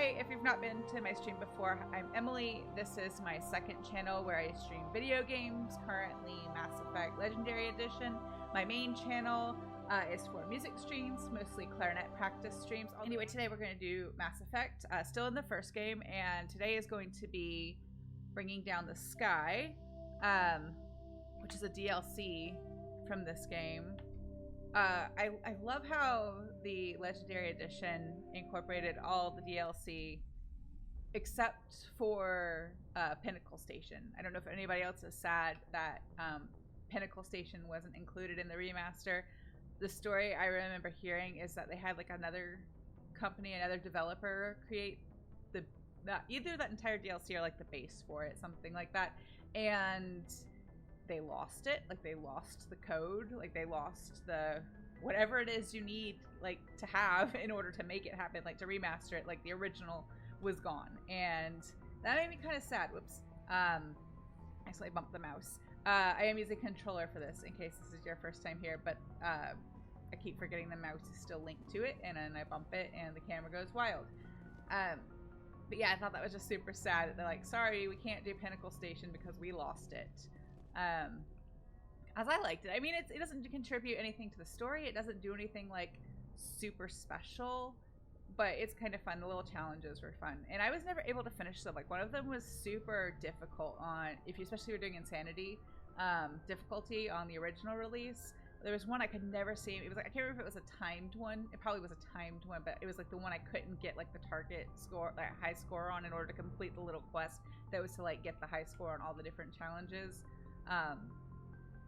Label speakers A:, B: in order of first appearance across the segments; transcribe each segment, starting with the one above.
A: Hi, if you've not been to my stream before, I'm Emily. This is my second channel where I stream video games, currently Mass Effect Legendary Edition. My main channel is for music streams, mostly clarinet practice streams. Anyway, today we're going to do Mass Effect, still in the first game, and today is going to be Bringing Down the Sky, which is a DLC from this game. I love how the Legendary Edition incorporated all the DLC except for Pinnacle Station. I don't know if anybody else is sad that Pinnacle Station wasn't included in the remaster. The story I remember hearing is that they had like another company, another developer create either that entire DLC or like the base for it, something like that, and they lost it. Like they lost the code, like they lost the whatever it is you need like to have in order to make it happen, like to remaster it. Like the original was gone, and that made me kind of sad. Whoops. I accidentally bumped the mouse. I am using a controller for this in case this is your first time here, but I keep forgetting the mouse is still linked to it, and then I bump it and the camera goes wild. But yeah, I thought that was just super sad that they're like, sorry, we can't do Pinnacle Station because we lost it. As I liked it. I mean, it doesn't contribute anything to the story. It doesn't do anything like super special, but it's kind of fun. The little challenges were fun, and I was never able to finish them. Like one of them was super difficult on, if you especially were doing Insanity difficulty on the original release. There was one I could never see. It was like, I can't remember if it was a timed one. It probably was a timed one, but it was like the one I couldn't get like the target score, like high score on, in order to complete the little quest that was to like get the high score on all the different challenges.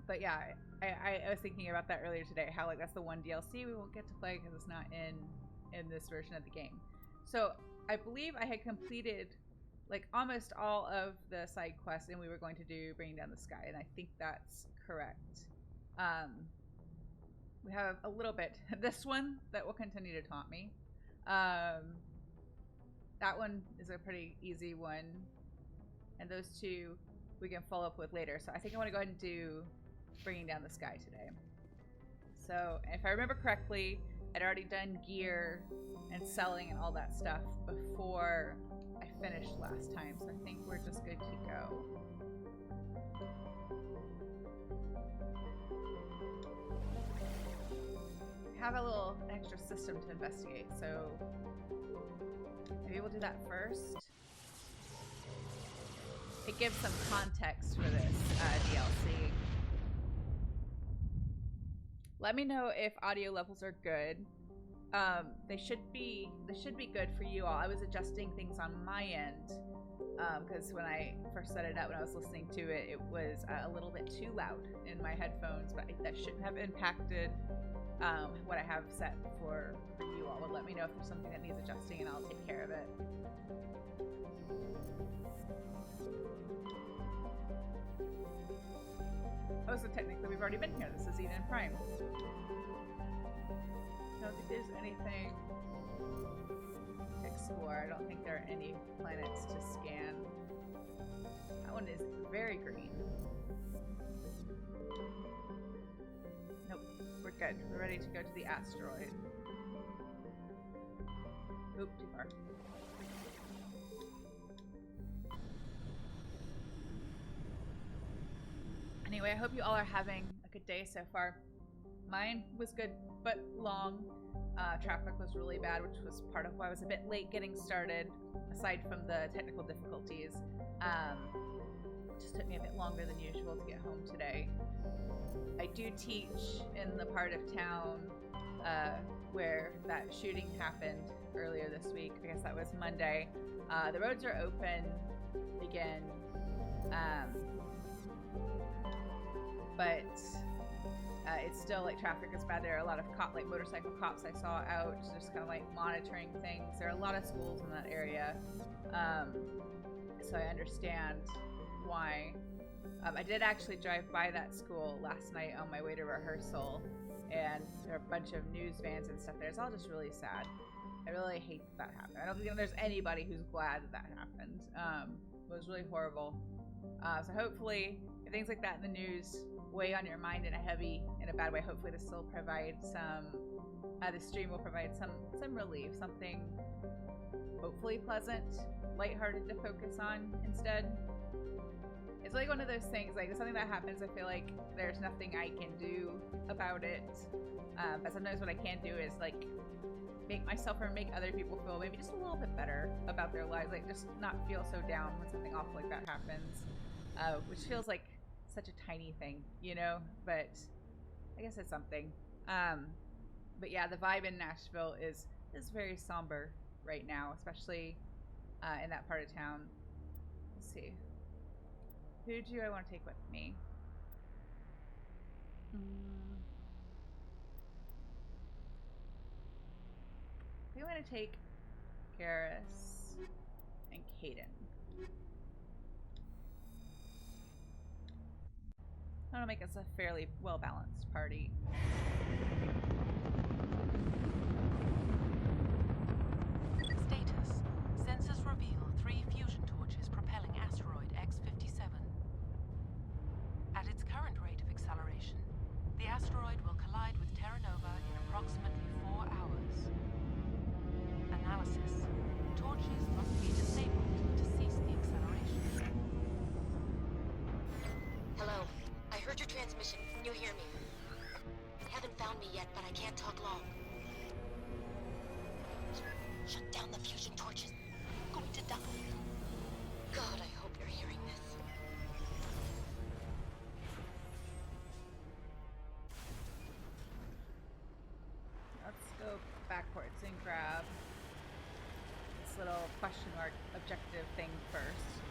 A: But yeah, I was thinking about that earlier today, how like that's the one DLC we won't get to play because it's not in this version of the game. So I believe I had completed like almost all of the side quests, and we were going to do Bringing Down the Sky, and I think that's correct. We have a little bit. This one that will continue to taunt me. That one is a pretty easy one, and those two we can follow up with later. So I think I want to go ahead and do Bringing Down the Sky today. So if I remember correctly, I'd already done gear and selling and all that stuff before I finished last time. So I think we're just good to go. I have a little extra system to investigate, so maybe we'll do that first. It gives some context for this DLC. Let me know if audio levels are good. They should be good for you all. I was adjusting things on my end because when I first set it up, when I was listening to it, it was a little bit too loud in my headphones, but that shouldn't have impacted what I have set for you all. But let me know if there's something that needs adjusting, and I'll take care of it. Oh, so technically we've already been here. This is Eden Prime. I don't think there's anything to explore. I don't think there are any planets to scan. That one is very green. Nope, we're good. We're ready to go to the asteroid. Oop, too far. Anyway, I hope you all are having a good day so far. Mine was good, but long. Traffic was really bad, which was part of why I was a bit late getting started, aside from the technical difficulties. It just took me a bit longer than usual to get home today. I do teach in the part of town where that shooting happened earlier this week. I guess that was Monday. The roads are open again. But it's still like traffic is bad. There are a lot of motorcycle cops I saw out just kind of like monitoring things. There are a lot of schools in that area, so I understand why. I did actually drive by that school last night on my way to rehearsal, and there are a bunch of news vans and stuff there. It's all just really sad. I really hate that happened. I don't think there's anybody who's glad that happened. It was really horrible. So hopefully, if things like that in the news weigh on your mind in a bad way. Hopefully this will provide some, the stream will provide some relief, something hopefully pleasant, lighthearted to focus on instead. It's like one of those things, like if something that happens, I feel like there's nothing I can do about it. But sometimes what I can do is like make myself or make other people feel maybe just a little bit better about their lives, like just not feel so down when something awful like that happens, which feels like such a tiny thing, you know, but I guess it's something. But yeah, the vibe in Nashville is very somber right now, especially in that part of town. Let's see. Who do I want to take with me? I want to take Garrus and Caden. I want to make us a fairly well-balanced party.
B: Status. Sensors reveal 3 fusion torches propelling asteroid X-57. At its current rate of acceleration, the asteroid will collide with Terra Nova in approximately 4 hours. Analysis. Torches must be disabled to cease the acceleration.
C: Hello. I heard your transmission. Can you hear me? You haven't found me yet, but I can't talk long. Shut down the fusion torches. I'm going to die. God, I hope you're hearing this.
A: Let's go backwards and grab this little question mark objective thing first.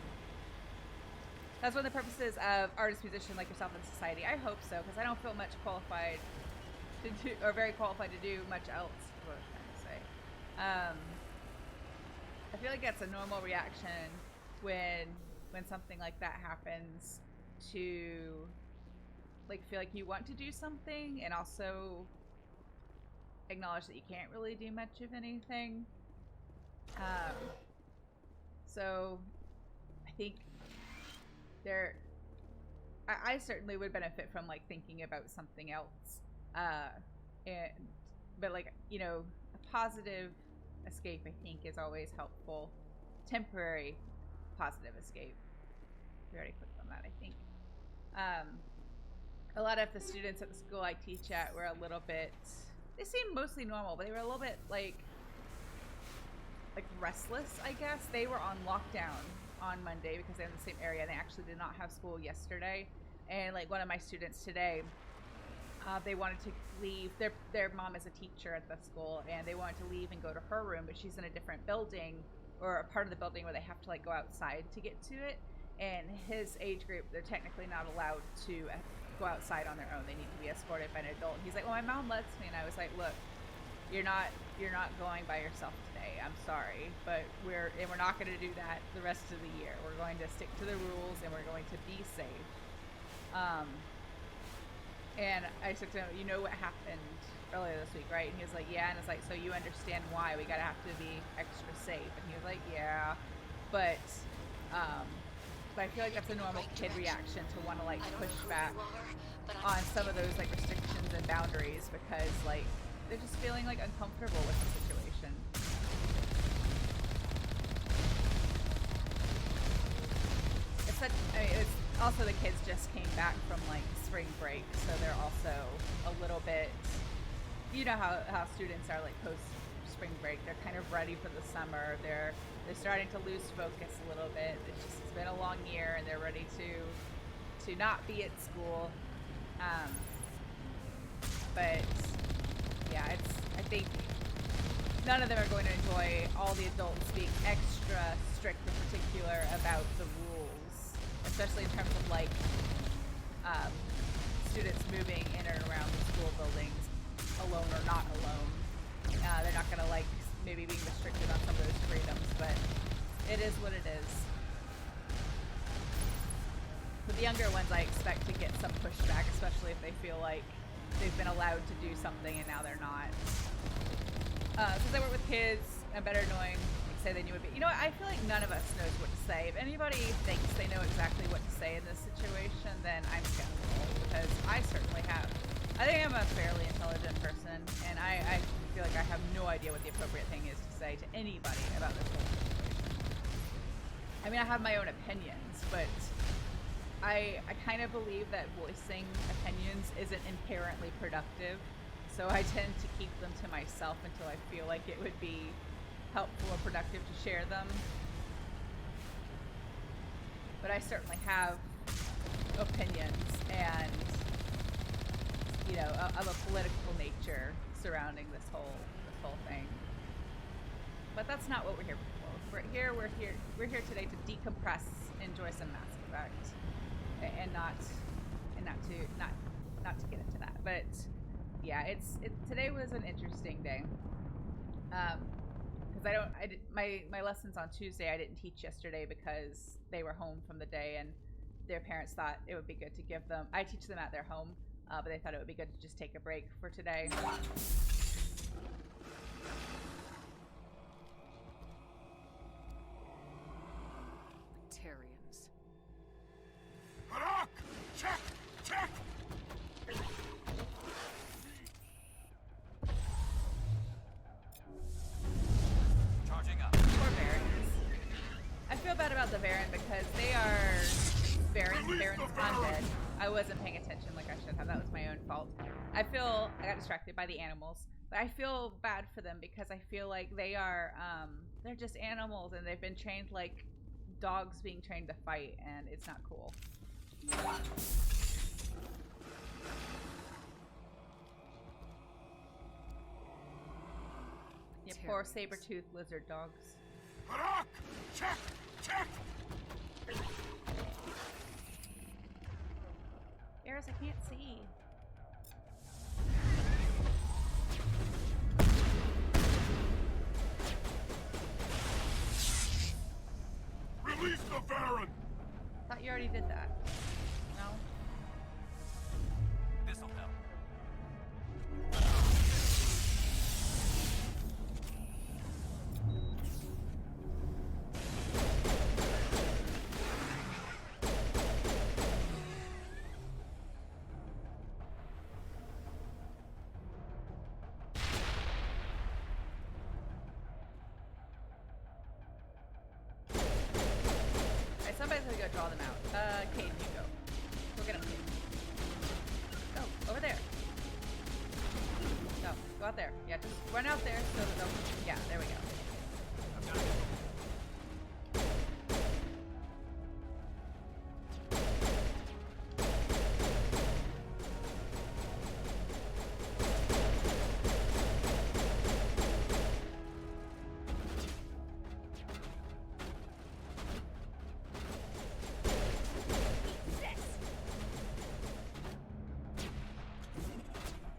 A: That's one of the purposes of artist, musician like yourself in society. I hope so, because I don't feel much qualified to do, or very qualified to do much else. What was I trying to say? I feel like that's a normal reaction when something like that happens, to like feel like you want to do something and also acknowledge that you can't really do much of anything. So I think I certainly would benefit from like thinking about something else, but like, you know, a positive escape I think is always helpful. Temporary positive escape. We already clicked on that, I think. A lot of the students at the school I teach at were a little bit, they seemed mostly normal, but they were a little bit like restless, I guess. They were on lockdown on Monday because they're in the same area, and they actually did not have school yesterday. And like one of my students today, they wanted to leave. Their mom is a teacher at the school, and they wanted to leave and go to her room, but she's in a different building, or a part of the building where they have to like go outside to get to it. And his age group, they're technically not allowed to go outside on their own. They need to be escorted by an adult. And he's like, well, my mom lets me. And I was like, look, you're not going by yourself today. I'm sorry, but we're not going to do that the rest of the year. We're going to stick to the rules, and we're going to be safe. And I said to him, you know what happened earlier this week, right? And he was like, yeah. And it's like, so you understand why we gotta have to be extra safe? And he was like, yeah, but I feel like that's a normal kid reaction to want to like push back on some of those like restrictions and boundaries, because like they're just feeling like uncomfortable with the situation. It's such, I mean, it's also the kids just came back from like spring break, so they're also a little bit, you know how students are like post spring break. They're kind of ready for the summer. They're starting to lose focus a little bit. It's been a long year, and they're ready to not be at school. But yeah, I think none of them are going to enjoy all the adults being extra strict in particular about the rules, especially in terms of like students moving in and around the school buildings, alone or not alone. They're not going to like maybe being restricted on some of those freedoms, but it is what it is. For the younger ones, I expect to get some pushback, especially if they feel like they've been allowed to do something and now they're not. Since I work with kids, I'm better knowing say they knew what you know what, I feel like none of us knows what to say. If anybody thinks they know exactly what to say in this situation, then I'm skeptical, because I certainly have. I think I'm a fairly intelligent person, and I feel like I have no idea what the appropriate thing is to say to anybody about this whole situation. I mean, I have my own opinions, but I kind of believe that voicing opinions isn't inherently productive, so I tend to keep them to myself until I feel like it would be helpful or productive to share them. But I certainly have opinions, and you know, of a political nature surrounding this whole thing. But that's not what we're here for. We're here today to decompress, enjoy some Mass Effect, and not to get into that. But yeah, today was an interesting day. Because my lessons on Tuesday I didn't teach yesterday because they were home from the day, and their parents thought it would be good to give them. I teach them at their home, but they thought it would be good to just take a break for today.
D: Tarians.
E: Barak! Check! Check!
D: Charging up.
A: Poor Varens. I feel bad about the Varen because they are Varen's undead. I wasn't paying attention like I should have. That was my own fault. I got distracted by the animals, but I feel bad for them because I feel like they're just animals, and they've been trained like dogs being trained to fight, and it's not cool. Yeah, poor saber-toothed lizard dogs.
E: Barak! Check! Check!
A: Eris, I can't see.
E: Release the Baron!
A: Thought you already did that. No?
D: This'll help.
A: Somebody's gonna go draw them out. Kate, you go. Go get him, Kate. Go, over there. No, go out there. Yeah, just run out there so that they'll... Yeah, there we go.
D: I've got it.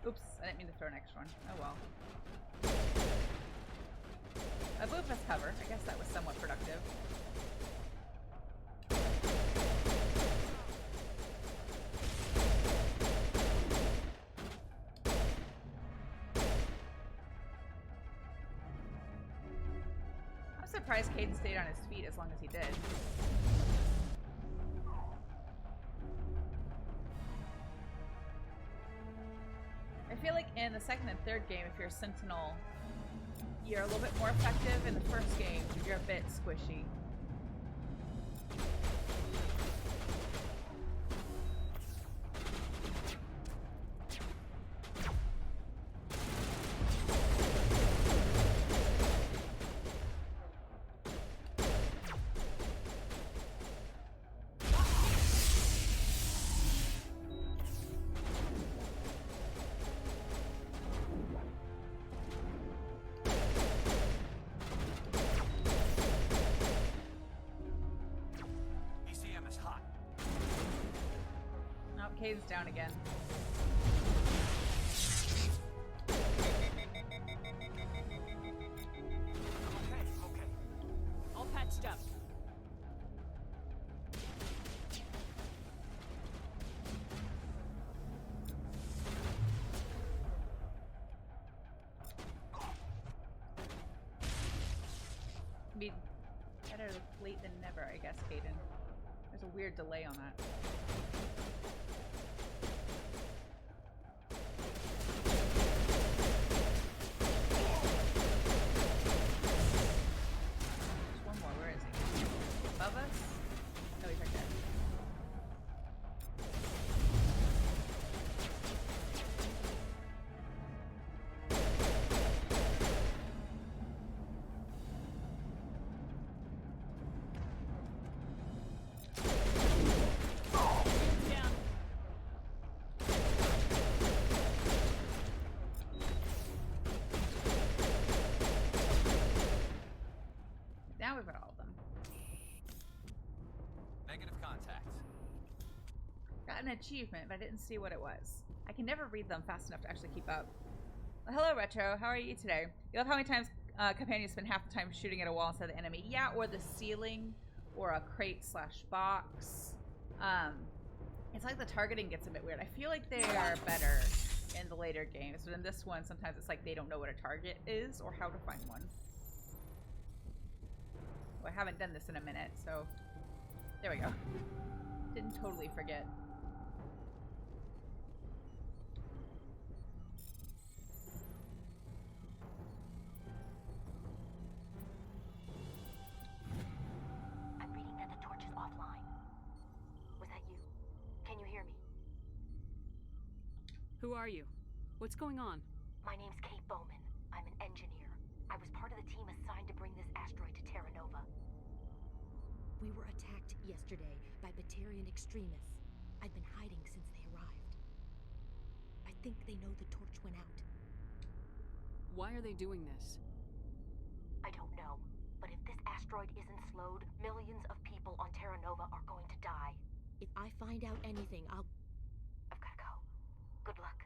A: Oops, I didn't mean to throw an extra one. Oh well. I blew up this cover. I guess that was somewhat productive. I'm surprised Caden stayed on his feet as long as he did. I feel like in the second and third game, if you're a Sentinel, you're a little bit more effective. In the first game, you're a bit squishy. Cade's down again.
D: Okay.
F: All patched up.
A: Better late than never, I guess, Kaden. There's a weird delay on that. There's one more. Where is he? Above us? No, he's right there.
F: Down.
A: Now we've got all of them.
D: Negative contact.
A: Got an achievement, but I didn't see what it was. I can never read them fast enough to actually keep up. Well, hello, Retro. How are you today? You love how many times companions spend half the time shooting at a wall instead of the enemy? Yeah, or the ceiling, or a crate slash box. It's like the targeting gets a bit weird. I feel like they are better in the later games, but in this one, sometimes it's like they don't know what a target is or how to find one. Well, I haven't done this in a minute, so there we go. Didn't totally forget.
C: I'm reading that the torch is offline. Was that you? Can you hear me?
F: Who are you? What's going on?
C: My name's Kate Bowman. I'm an engineer. I was part of the team assigned to bring this asteroid to Terra Nova.
G: We were attacked yesterday by Batarian extremists. I've been hiding since they arrived. I think they know the torch went out.
F: Why are they doing this?
C: I don't know, but if this asteroid isn't slowed, millions of people on Terra Nova are going to die.
G: If I find out anything, I'll...
C: I've gotta go. Good luck.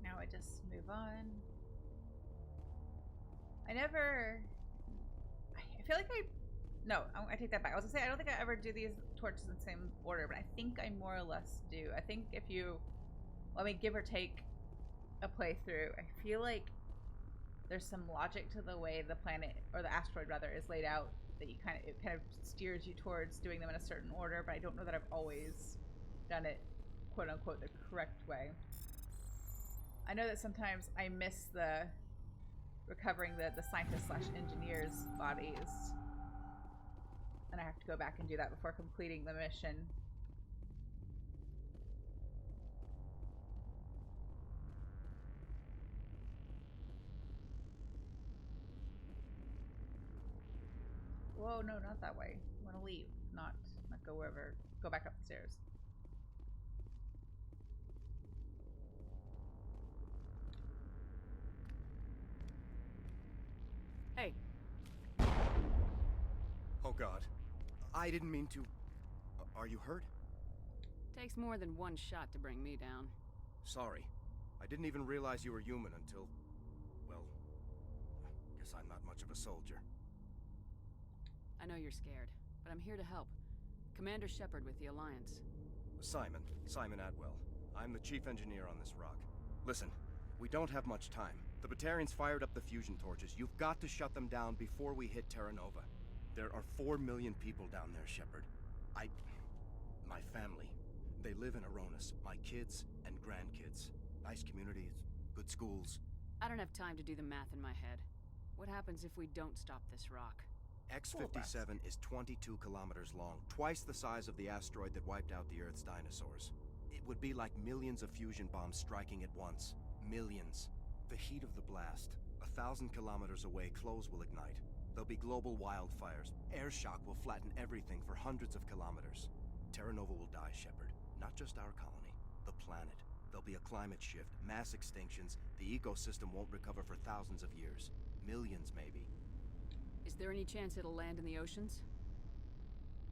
A: Now I just move on. I feel like no, I take that back. I was gonna say, I don't think I ever do these torches in the same order, but I think I more or less do. I think if you, let me give or take a playthrough, I feel like there's some logic to the way the planet, or the asteroid rather, is laid out, that it kind of steers you towards doing them in a certain order, but I don't know that I've always done it, quote unquote, the correct way. I know that sometimes I miss the recovering the scientist slash engineers bodies, and I have to go back and do that before completing the mission. Whoa, no, not that way. I want to leave, not go wherever, go back up the stairs.
F: Hey,
H: Oh God. I didn't mean to... Are you hurt?
F: takes more than one shot to bring me down.
H: Sorry. I didn't even realize you were human until... Well... Guess I'm not much of a soldier.
F: I know you're scared, but I'm here to help. Commander Shepard with the Alliance.
H: Simon Atwell. I'm the chief engineer on this rock. Listen, we don't have much time. The Batarians fired up the fusion torches. You've got to shut them down before we hit Terra Nova. There are 4 million people down there, Shepard. My family. They live in Aronis. My kids and grandkids. Nice communities, good schools.
F: I don't have time to do the math in my head. What happens if we don't stop this rock?
H: X-57 is 22 kilometers long, twice the size of the asteroid that wiped out the Earth's dinosaurs. It would be like millions of fusion bombs striking at once. Millions. The heat of the blast. 1,000 kilometers away, clothes will ignite. There'll be global wildfires. Air shock will flatten everything for hundreds of kilometers. Terra Nova will die, Shepard. Not just our colony, the planet. There'll be a climate shift, mass extinctions. The ecosystem won't recover for thousands of years. Millions, maybe.
F: Is there any chance it'll land in the oceans?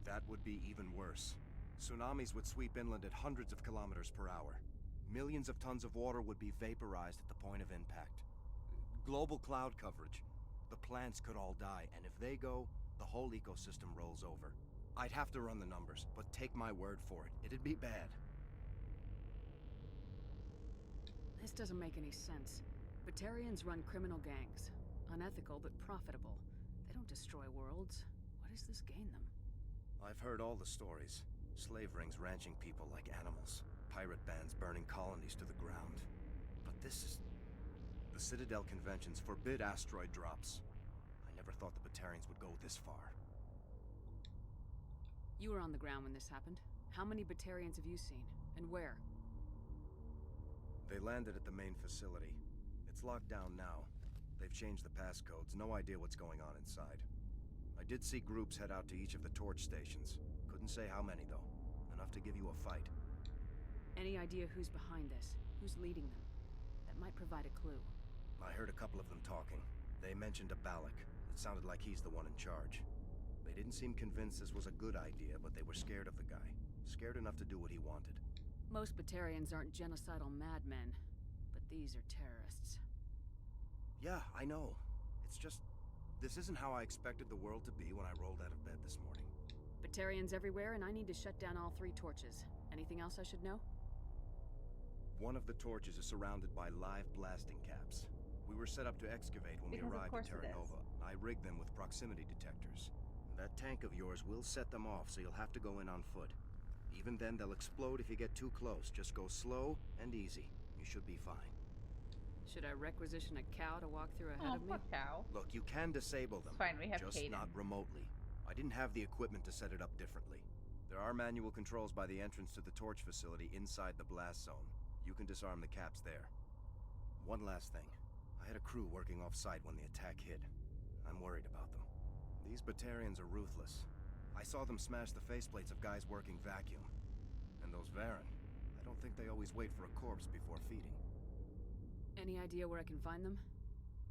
H: That would be even worse. Tsunamis would sweep inland at hundreds of kilometers per hour. Millions of tons of water would be vaporized at the point of impact. Global cloud coverage. The plants could all die, and if they go, the whole ecosystem rolls over. I'd have to run the numbers, but take my word for it. It'd be bad.
F: This doesn't make any sense. Batarians run criminal gangs. Unethical, but profitable. They don't destroy worlds. What does this gain them?
H: I've heard all the stories. Slave rings ranching people like animals. Pirate bands burning colonies to the ground. But this is... The Citadel conventions forbid asteroid drops. I never thought the Batarians would go this far.
F: You were on the ground when this happened. How many Batarians have you seen? And where?
H: They landed at the main facility. It's locked down now. They've changed the passcodes. No idea what's going on inside. I did see groups head out to each of the torch stations. Couldn't say how many, though. Enough to give you a fight.
F: Any idea who's behind this? Who's leading them? That might provide a clue.
H: I heard a couple of them talking. They mentioned a Balak. It sounded like he's the one in charge. They didn't seem convinced this was a good idea, but they were scared of the guy. Scared enough to do what he wanted.
F: Most Batarians aren't genocidal madmen, but these are terrorists.
H: Yeah, I know. It's just... This isn't how I expected the world to be when I rolled out of bed this morning.
F: Batarians everywhere, and I need to shut down all 3 torches. Anything else I should know?
H: One of the torches is surrounded by live blasting caps. We were set up to excavate when we arrived at Terra Nova. I rigged them with proximity detectors. That tank of yours will set them off, so you'll have to go in on foot. Even then, they'll explode if you get too close. Just go slow and easy. You should be fine.
F: Should I requisition a cow to walk through ahead of me?
A: Poor cow.
H: Look, you can disable them.
A: It's fine, we have
H: just
A: Kaden.
H: not remotely. I didn't have the equipment to set it up differently. There are manual controls by the entrance to the torch facility inside the blast zone. You can disarm the caps there. One last thing. I had a crew working off-site when the attack hit. I'm worried about them. These Batarians are ruthless. I saw them smash the faceplates of guys working vacuum. And those Varen, I don't think they always wait for a corpse before feeding.
F: Any idea where I can find them?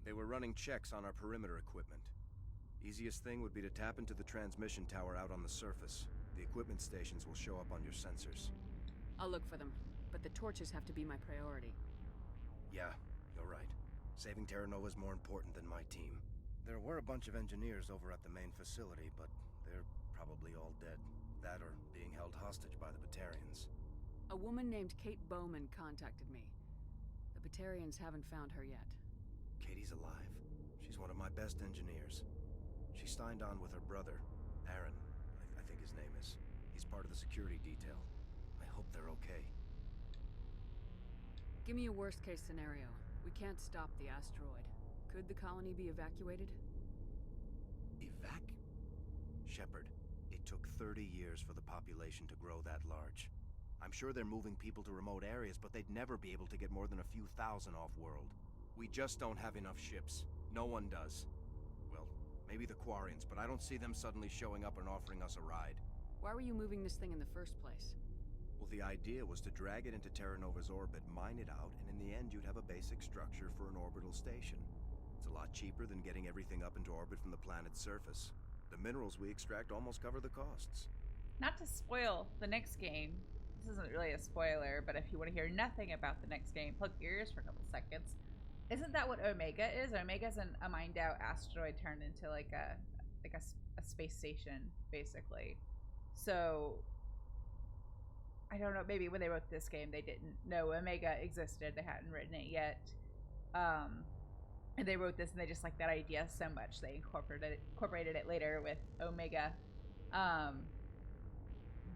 H: They were running checks on our perimeter equipment. Easiest thing would be to tap into the transmission tower out on the surface. The equipment stations will show up on your sensors.
F: I'll look for them, but the torches have to be my priority.
H: Yeah, you're right. Saving Terra Nova is more important than my team. There were a bunch of engineers over at the main facility, but they're probably all dead. That or being held hostage by the Batarians.
F: A woman named Kate Bowman contacted me. The Batarians haven't found her yet.
H: Katie's alive. She's one of my best engineers. She signed on with her brother, Aaron, I think his name is. He's part of the security detail. I hope they're okay.
F: Give me a worst-case scenario. We can't stop the asteroid. Could the colony be evacuated?
H: Shepard, it took 30 years for the population to grow that large. I'm sure they're moving people to remote areas, but they'd never be able to get more than a few thousand off-world. We just don't have enough ships. No one does. Well, maybe the Quarians, but I don't see them suddenly showing up and offering us a ride.
F: Why were you moving this thing in the first place?
H: Well, the idea was to drag it into Terra Nova's orbit, mine it out, and in the end you'd have a basic structure for an orbital station. It's a lot cheaper than getting everything up into orbit from the planet's surface. The minerals we extract almost cover the costs.
A: Not to spoil the next game, this isn't really a spoiler, but if you want to hear nothing about the next game, plug your ears for a couple seconds. Isn't that what Omega is? Omega's a mined out asteroid turned into like a space station, basically. So I don't know, maybe when they wrote this game they didn't know Omega existed, they hadn't written it yet. And they wrote this and they just like that idea so much they incorporated it later with Omega.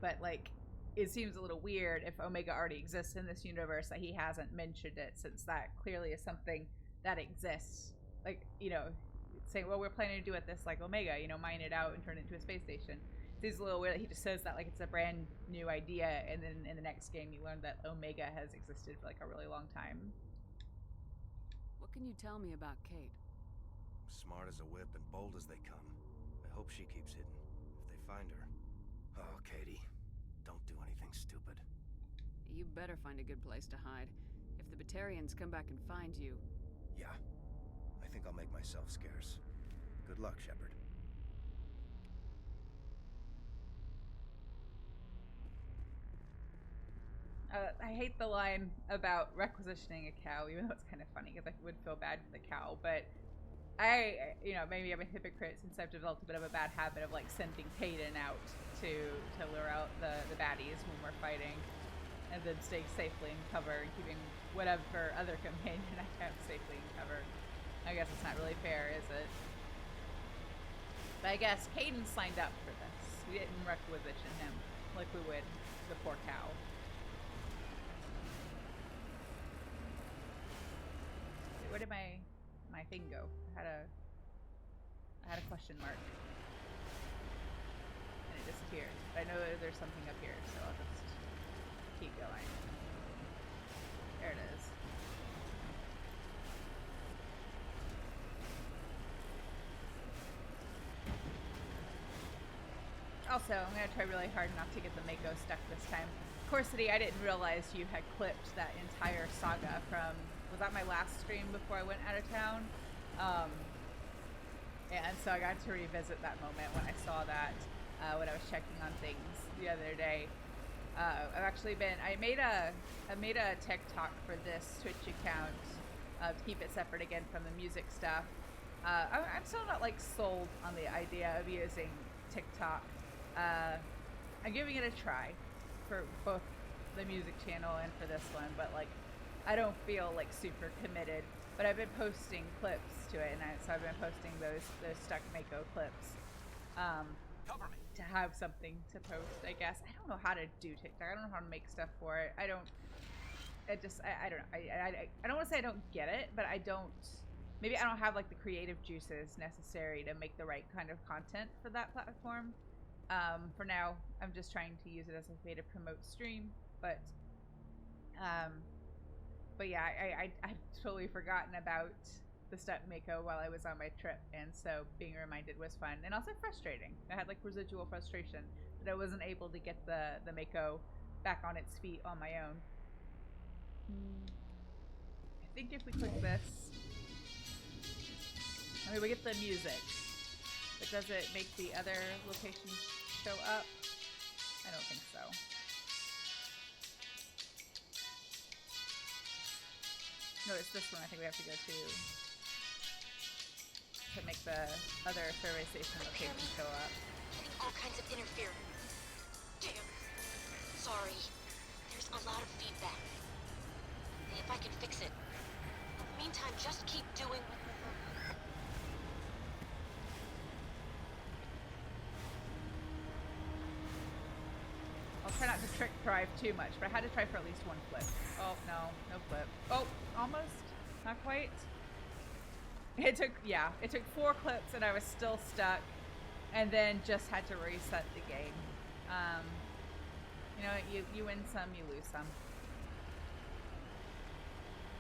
A: But like it seems a little weird if Omega already exists in this universe that he hasn't mentioned it, since that clearly is something that exists. Like, you know, saying, well, we're planning to do it this like Omega, you know, mine it out and turn it into a space station. It seems a little weird that he just says that like it's a brand new idea, and then in the next game you learn that Omega has existed for like a really long time.
F: What can you tell me about Kate?
H: Smart as a whip and bold as they come. I hope she keeps hidden. If they find her... Oh, Katie. Don't do anything stupid.
F: You better find a good place to hide. If the Batarians come back and find you...
H: Yeah. I think I'll make myself scarce. Good luck, Shepard.
A: I hate the line about requisitioning a cow, even though it's kind of funny because I would feel bad for the cow, but you know, maybe I'm a hypocrite since I've developed a bit of a bad habit of like sending Kaden out to lure out the baddies when we're fighting. and then staying safely in cover and keeping whatever other companion I have safely in cover. I guess it's not really fair, is it? But I guess Caden signed up for this. We didn't requisition him like we would the poor cow. Wait, where did my thing go? I had a question mark. And it disappeared. But I know that there's something up here, so I'll just keep going. There it is. Also, I'm going to try really hard not to get the Mako stuck this time. Corsity, I didn't realize you had clipped that entire saga from, was that my last stream before I went out of town? And so I got to revisit that moment when I saw that, when I was checking on things the other day. I've actually been, I made a TikTok for this Twitch account to keep it separate again from the music stuff. I'm still not like sold on the idea of using TikTok. I'm giving it a try for both the music channel and for this one, but like I don't feel like super committed. But I've been posting clips to it, and so I've been posting those stuck Mako clips
D: Cover me.
A: to have something to post. I guess I don't know how to do TikTok. I don't know how to make stuff for it. I don't. It just I don't know. I don't want to say I don't get it, but I don't. Maybe I don't have like the creative juices necessary to make the right kind of content for that platform. For now, I'm just trying to use it as a way to promote stream, but yeah, I've totally forgotten about the stuck Mako while I was on my trip, and so being reminded was fun and also frustrating. I had like residual frustration that I wasn't able to get the Mako back on its feet on my own. I think if we click this, I mean, we get the music, but does it make the other locations show up? I don't think so. No, it's this one I think we have to go to make the other survey station location show up.
C: Getting all kinds of interference. Damn. Sorry. There's a lot of feedback. See if I can fix it. In the meantime, just keep doing what you're doing.
A: I'll try not to trick drive too much, but I had to try for at least one flip. Oh, no flip. Oh, almost. Not quite. It took 4 clips and I was still stuck, and then just had to reset the game. You know, you win some, you lose some.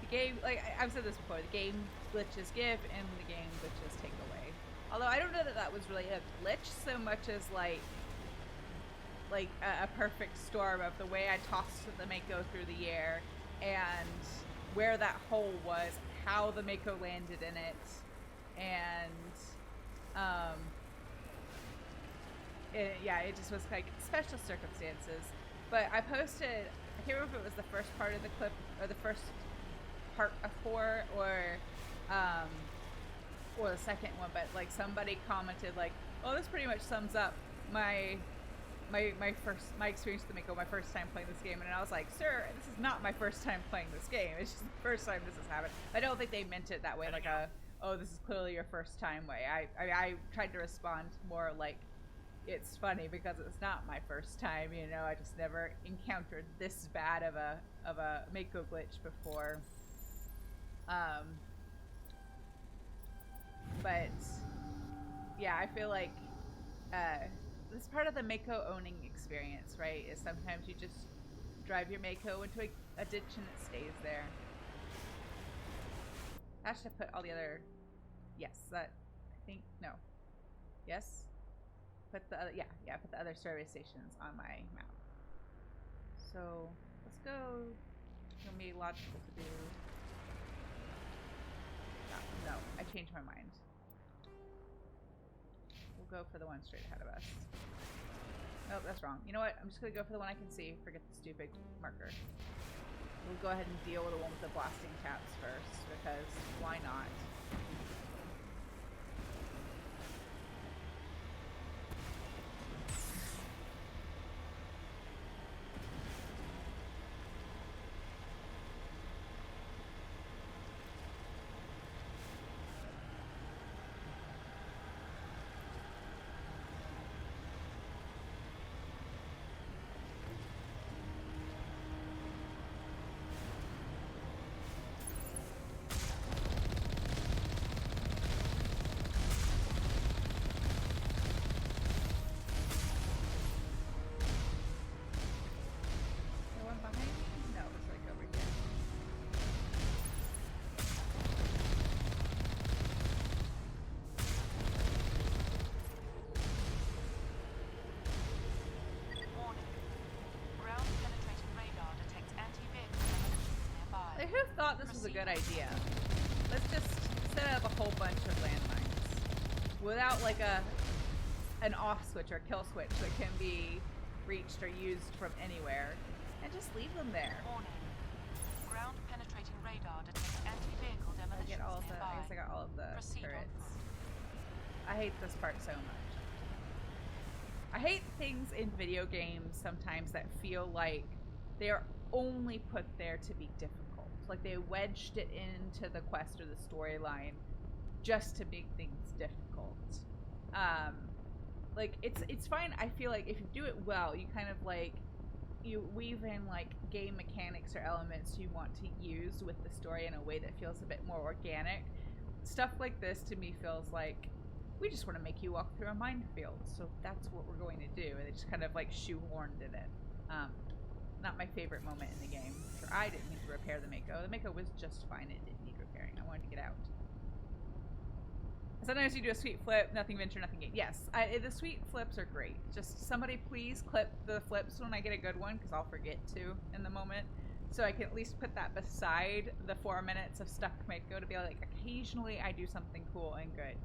A: The game, like I've said this before, the game glitches give and the game glitches take away. Although I don't know that was really a glitch so much as like a perfect storm of the way I tossed the Mako through the air and where that hole was, how the Mako landed in it, and it just was like special circumstances. But I posted, I can't remember if it was the first part of the clip or the first part of 4 or the second one, but like somebody commented like, oh, this pretty much sums up my experience with the Mako, my first time playing this game. And I was like, sir, this is not my first time playing this game. It's just the first time this has happened. I don't think they meant it that way, like oh, this is clearly your first time way. I tried to respond more like, it's funny because it's not my first time, you know. I just never encountered this bad of a Mako glitch before. But yeah, I feel like this is part of the Mako owning experience, right? Is sometimes you just drive your Mako into a ditch and it stays there. I should put all the other, yes, that, I think, no. Yes? Put the other, yeah, put the other survey stations on my map. So, let's go, it's gonna be logical to do. No, I changed my mind. We'll go for the one straight ahead of us. Nope, that's wrong. You know what? I'm just gonna go for the one I can see. Forget the stupid marker. We'll go ahead and deal with the one with the blasting caps first, because why not? is a good idea. Let's just set up a whole bunch of landmines without like an off switch or kill switch that can be reached or used from anywhere, and just leave them there.
B: Warning. Ground penetrating radar detects anti-vehicle demolitions
A: I guess
B: nearby.
A: I got all of the
B: Proceed on
A: turrets.
B: foot.
A: I hate this part so much. I hate things in video games sometimes that feel like they are only put there to be difficult. Like they wedged it into the quest or the storyline just to make things difficult. Like it's fine. I feel like if you do it well, you kind of like you weave in like game mechanics or elements you want to use with the story in a way that feels a bit more organic. Stuff like this to me feels like we just want to make you walk through a minefield, so that's what we're going to do, and they just kind of like shoehorned it in. Not my favorite moment in the game. Sure, I didn't need to repair the Mako. The Mako was just fine. It didn't need repairing. I wanted to get out. Sometimes you do a sweet flip, nothing venture, nothing gain. Yes, the sweet flips are great. Just somebody please clip the flips when I get a good one, because I'll forget to in the moment. So I can at least put that beside the 4 minutes of stuck Mako to be like, occasionally I do something cool and good.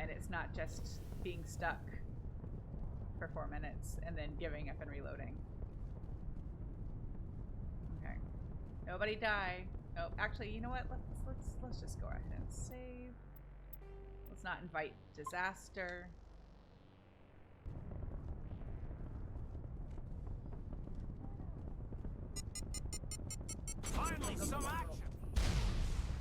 A: And it's not just being stuck for 4 minutes and then giving up and reloading. Okay. Nobody die. Oh, actually, you know what? Let's just go ahead and save. Let's not invite disaster.
D: Finally, some action.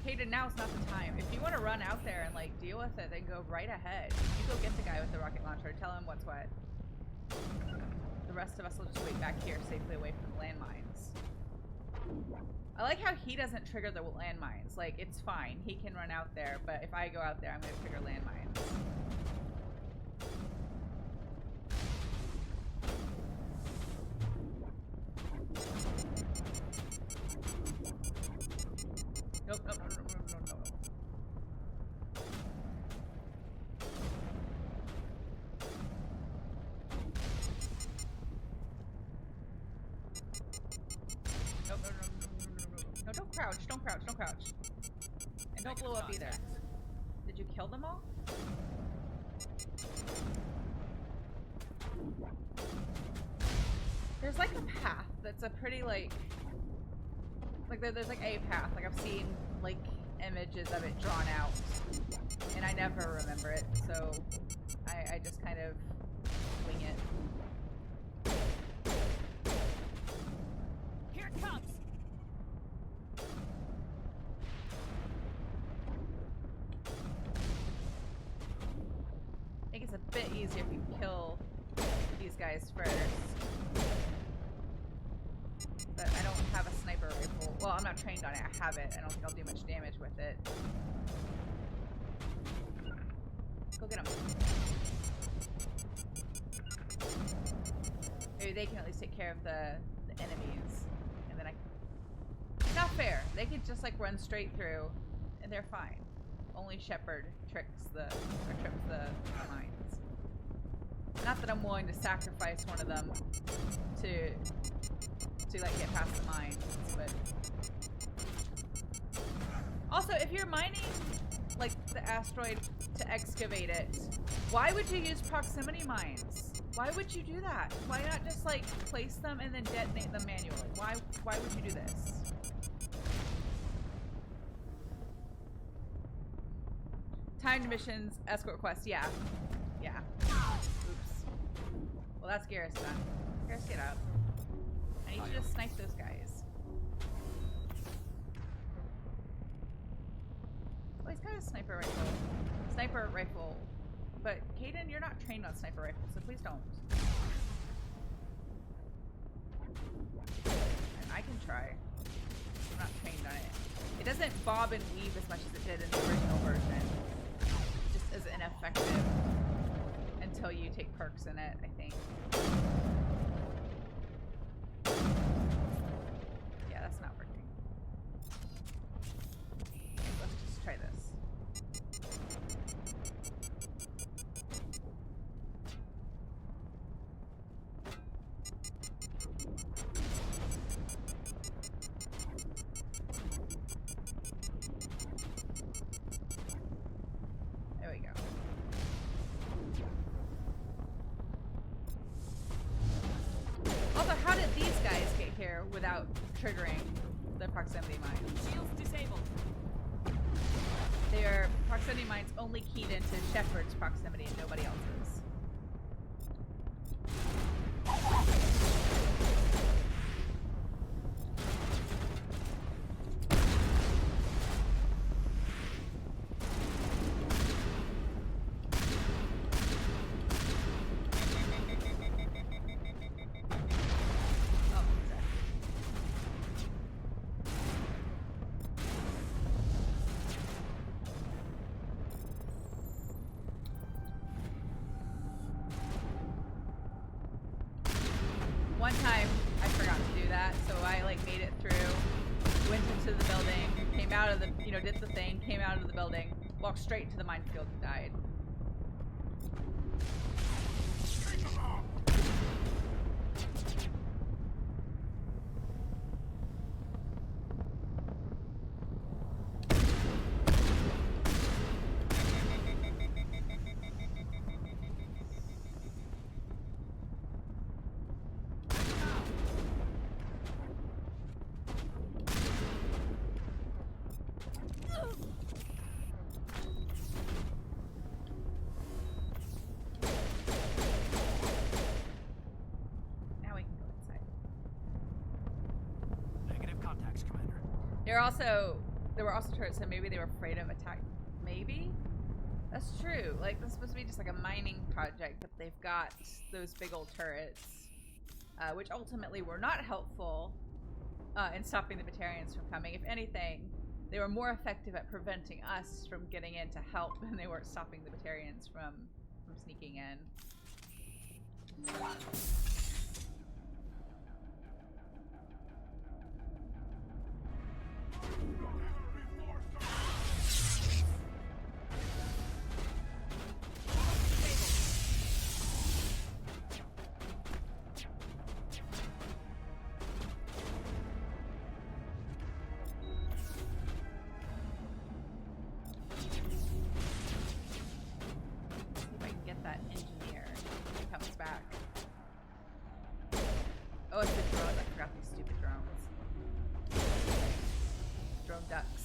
A: Kaden, now's not the time. If you want to run out there and like deal with it, then go right ahead. You go get the guy with the rocket launcher. Tell him what's what. The rest of us will just wait back here safely away from the landmines. I like how he doesn't trigger the landmines. Like, it's fine. He can run out there, but if I go out there, I'm going to trigger landmines. Nope, nope, no, no, no, no, no. Nope, no, no, no, no, no, no. No, don't crouch, don't crouch, don't crouch. And don't blow up either. Did you kill them all? There's like a path that's a pretty like there's like a path. Like I've seen like images of it drawn out and I never remember it, so I just kind of wing it.
F: Here it comes!
A: I think it's a bit easier if you kill these guys first. But I don't have a sniper rifle. Well, I'm not trained on it. I have it. I don't think I'll do much damage with it. Go get them. Maybe they can at least take care of the enemies. And then not fair. They could just like run straight through and they're fine. Only Shepard trips the mines. Not that I'm willing to sacrifice one of them to like get past the mines, but also if you're mining like the asteroid to excavate it, why would you use proximity mines? Why would you do that? Why not just like place them and then detonate them manually? Why would you do this? Timed missions, escort quests, yeah. Oops. Well, that's Garrus done. Garrus, get up. I need you to snipe those guys. Oh, he's got a sniper rifle. Sniper rifle. But, Kaden, you're not trained on sniper rifles, so please don't. And I can try. I'm not trained on it. It doesn't bob and weave as much as it did in the original version. It just is ineffective until you take perks in it, I think. Yeah, that's not working. Let's just try this. triggering the proximity mines.
F: Shields disabled.
A: They are proximity mines only keyed into Shepard's proximity and nobody else's. One time I forgot to do that, so I like made it through, went into the building, came out of the, you know, did the thing, came out of the building, walked straight into the minefield and died. There were also turrets, so maybe they were afraid of attack. Maybe? That's true. Like, this is supposed to be just like a mining project, but they've got those big old turrets, which ultimately were not helpful in stopping the Batarians from coming. If anything, they were more effective at preventing us from getting in to help than they were at stopping the Batarians from sneaking in. Oh, it's the drones. I forgot these stupid drones. Drone ducks.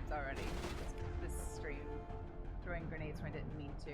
A: Already this stream, throwing grenades when I didn't mean to.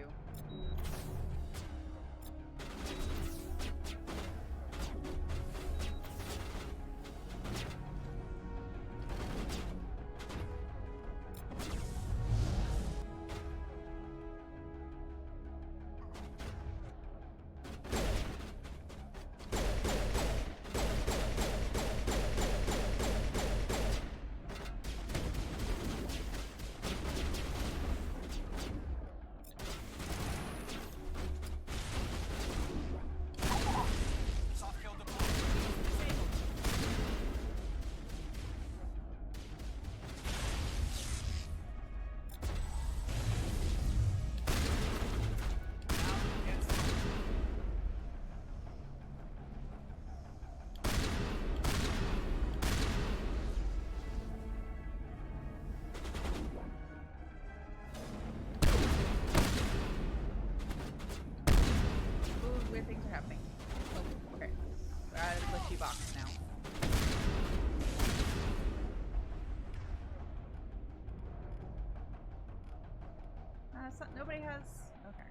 A: Nobody has. Okay.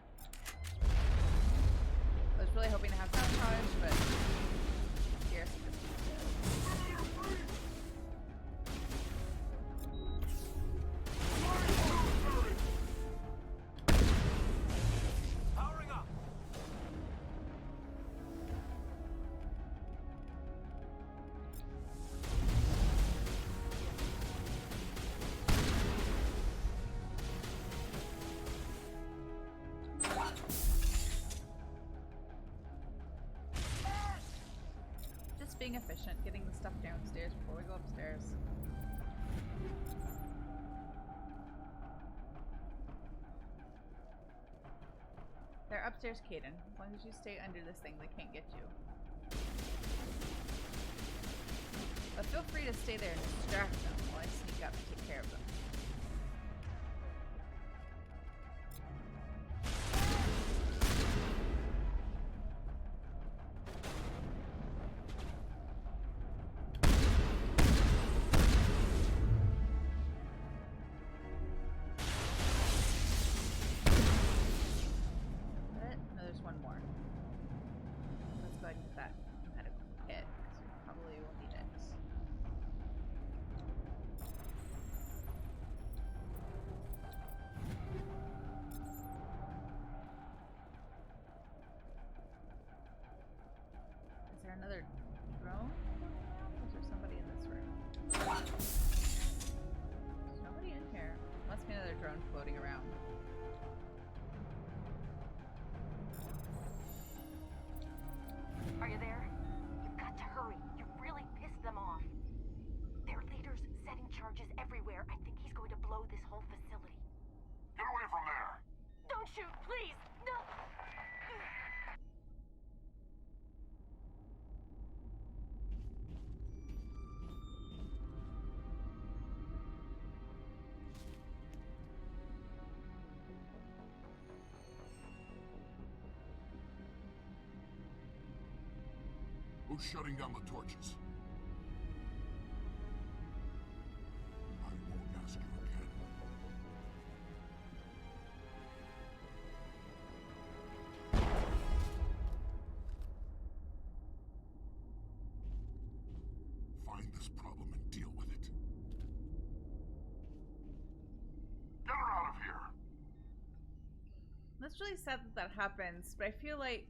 A: I was really hoping to have sabotage, but here's
D: Powering up.
A: just being efficient, getting the stuff downstairs before we go upstairs. They're upstairs, Kaden. As long as you stay under this thing, they can't get you. But feel free to stay there and distract them while I sneak up and take care of them. No, there's one more. Let's go ahead and get that medical kit, because we probably will need it. Is there another drone floating around? Or is there somebody in this room? There's nobody in here. Must be another drone floating around.
C: Are you there? You've got to hurry. You really pissed them off. Their leader's setting charges everywhere. I think he's going to blow this whole facility.
E: Get away from there!
C: Don't shoot, please! No!
E: Who's shutting down the torches? I won't ask you again. Find this problem and deal with it. Get her out of here!
A: That's really sad that that happens, but I feel like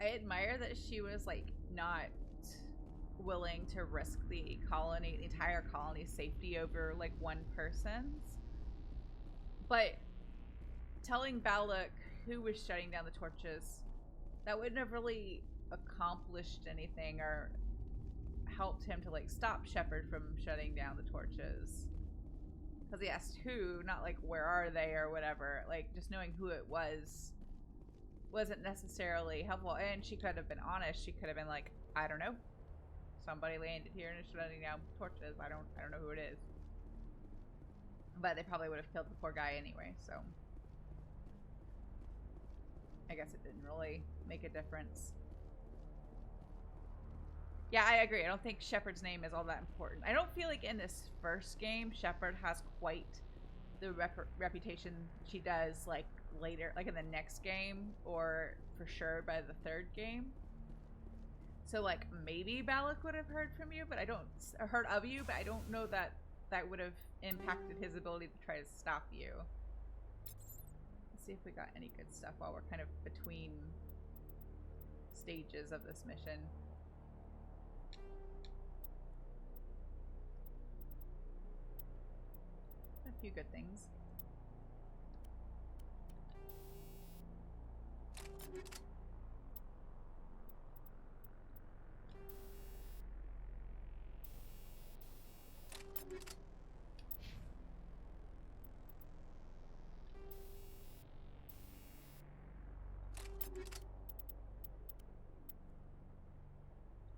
A: I admire that she was like not willing to risk the colony, the entire colony's safety over like one person's. But telling Balak who was shutting down the torches, that wouldn't have really accomplished anything or helped him to like stop Shepard from shutting down the torches. Because he asked who, not like where are they or whatever. Like just knowing who it was wasn't necessarily helpful. And she could have been honest. She could have been like, I don't know. Somebody landed here and is shutting down torches. I don't know who it is. But they probably would have killed the poor guy anyway, so I guess it didn't really make a difference. Yeah, I agree. I don't think Shepard's name is all that important. I don't feel like in this first game Shepard has quite the reputation she does like later, like in the next game, or for sure by the third game. So like maybe Balak would have heard from you, but I don't, or heard of you, but I don't know that that would have impacted his ability to try to stop you. Let's see if we got any good stuff while we're kind of between stages of this mission. A few good things.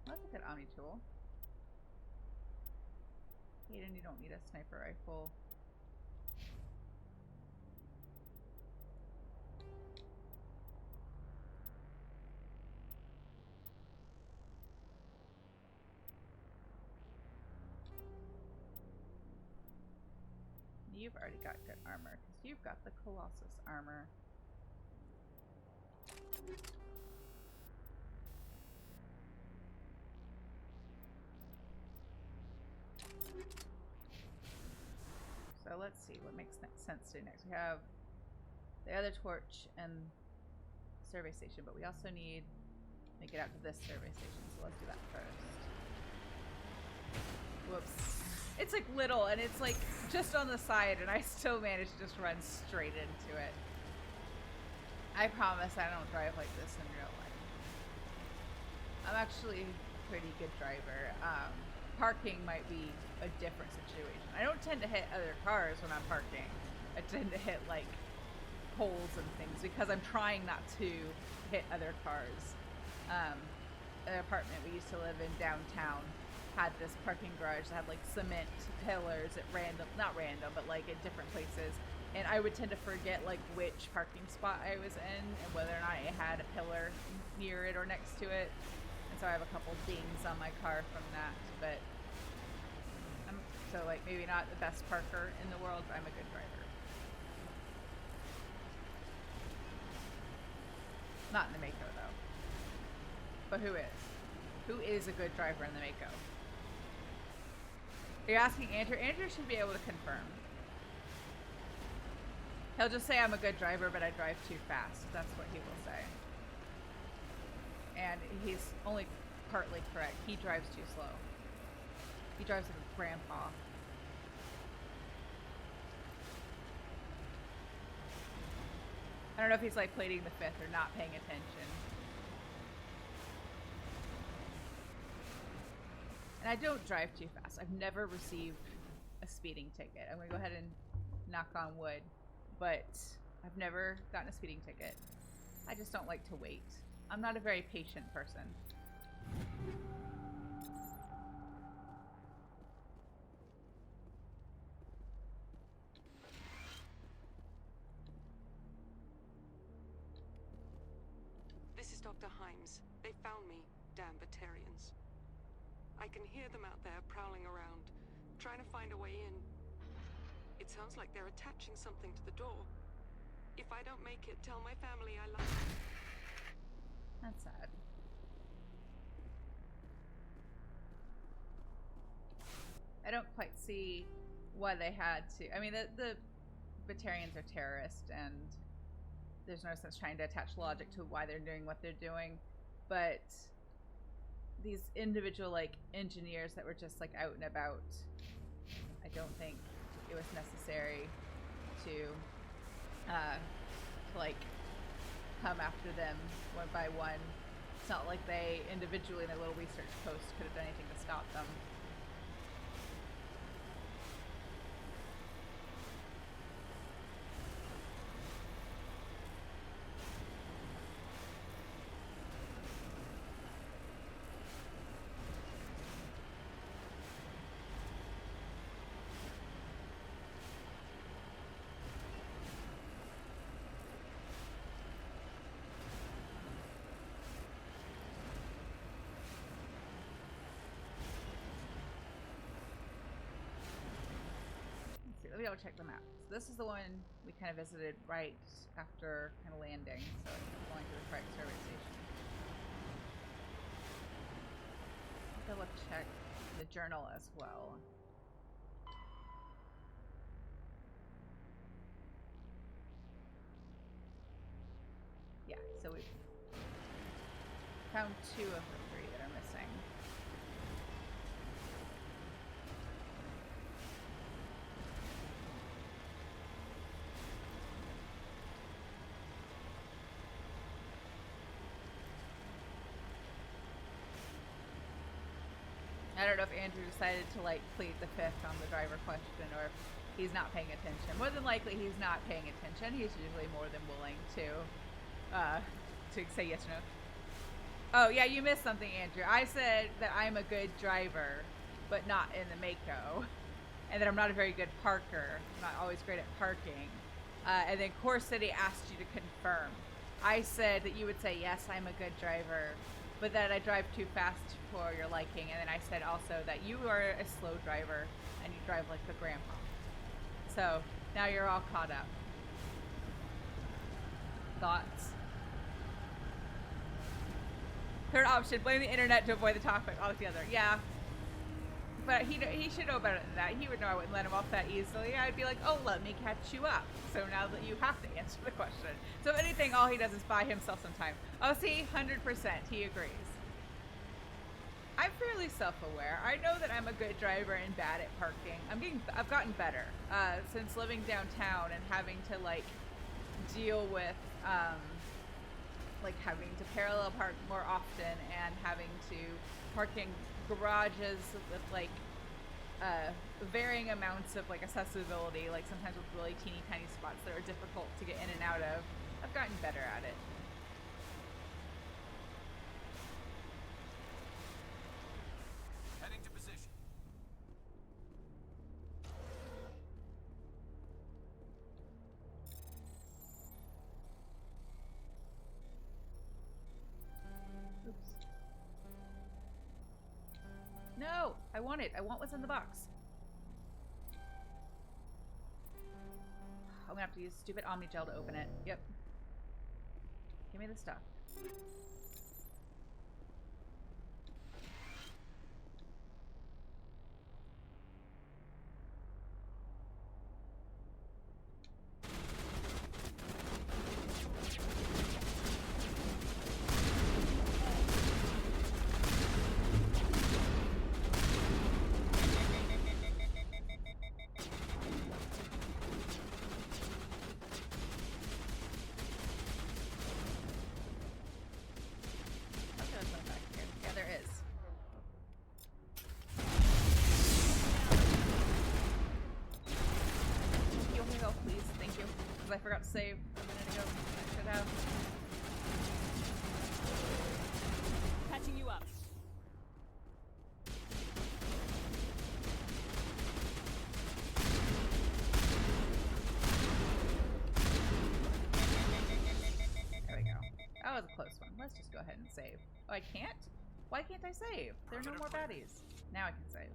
A: That's a good Omni tool. Hayden, you don't need a sniper rifle. You've already got good armor because you've got the Colossus armor. So let's see what makes sense to do next. We have the other torch and survey station, but we also need to get out to this survey station, so let's do that first. Whoops. It's like little, and it's like just on the side, and I still managed to just run straight into it. I promise I don't drive like this in real life. I'm actually a pretty good driver. Parking might be a different situation. I don't tend to hit other cars when I'm parking. I tend to hit like poles and things because I'm trying not to hit other cars. An apartment we used to live in downtown had this parking garage that had like cement pillars at not random, but like at different places. And I would tend to forget like which parking spot I was in and whether or not it had a pillar near it or next to it. And so I have a couple dings on my car from that, but I'm so like maybe not the best parker in the world, but I'm a good driver. Not in the Mako though. But who is? Who is a good driver in the Mako? Are you asking Andrew? Andrew should be able to confirm. He'll just say I'm a good driver, but I drive too fast. That's what he will say. And he's only partly correct. He drives too slow. He drives like a grandpa. I don't know if he's like pleading the fifth or not paying attention. And I don't drive too fast. I've never received a speeding ticket. I'm gonna go ahead and knock on wood, but I've never gotten a speeding ticket. I just don't like to wait. I'm not a very patient person.
I: This is Dr. Himes. They found me, damn Batarians. I can hear them out there prowling around, trying to find a way in. It sounds like they're attaching something to the door. If I don't make it, tell my family I love them.
A: That's sad. I don't quite see why they had to. I mean, the Batarians are terrorists, and there's no sense trying to attach logic to why they're doing what they're doing. But these individual, like, engineers that were just, like, out and about, I don't think it was necessary to like, come after them one by one. It's not like they individually in their little research post could have done anything to stop them. Let me go check the map. So this is the one we kind of visited right after kind of landing, so I'm going to the correct survey station. I'll double check the journal as well. Yeah, so we've found 2 of the 3 that are missing. I don't know if Andrew decided to like plead the fifth on the driver question, or if he's not paying attention. More than likely, he's not paying attention. He's usually more than willing to say yes or no. Oh yeah, you missed something, Andrew. I said that I'm a good driver, but not in the Mako, and that I'm not a very good parker. I'm not always great at parking. And then Core City asked you to confirm. I said that you would say yes, I'm a good driver, but that I drive too fast for your liking. And then I said also that you are a slow driver and you drive like the grandpa. So now you're all caught up. thoughts. Third option, blame the internet to avoid the topic altogether. Yeah. But he should know better than that. He would know I wouldn't let him off that easily. I'd be like, oh, let me catch you up. So now that you have to answer the question. So if anything, all he does is buy himself some time. Oh, see, 100%, he agrees. I'm fairly self-aware. I know that I'm a good driver and bad at parking. I've gotten better since living downtown and having to like deal with like having to parallel park more often and having to park in garages with like varying amounts of like accessibility, like sometimes with really teeny tiny spots that are difficult to get in and out of. I've gotten better at it.
D: Heading to position.
A: Oops. No, I want it. I want what's in the box. I'm gonna have to use stupid Omni Gel to open it. Yep. Give me the stuff. I forgot to save a minute ago. I should have.
F: Patching you up.
A: There we go. That was a close one. Let's just go ahead and save. Oh, I can't? Why can't I save? There are no more baddies. Now I can save.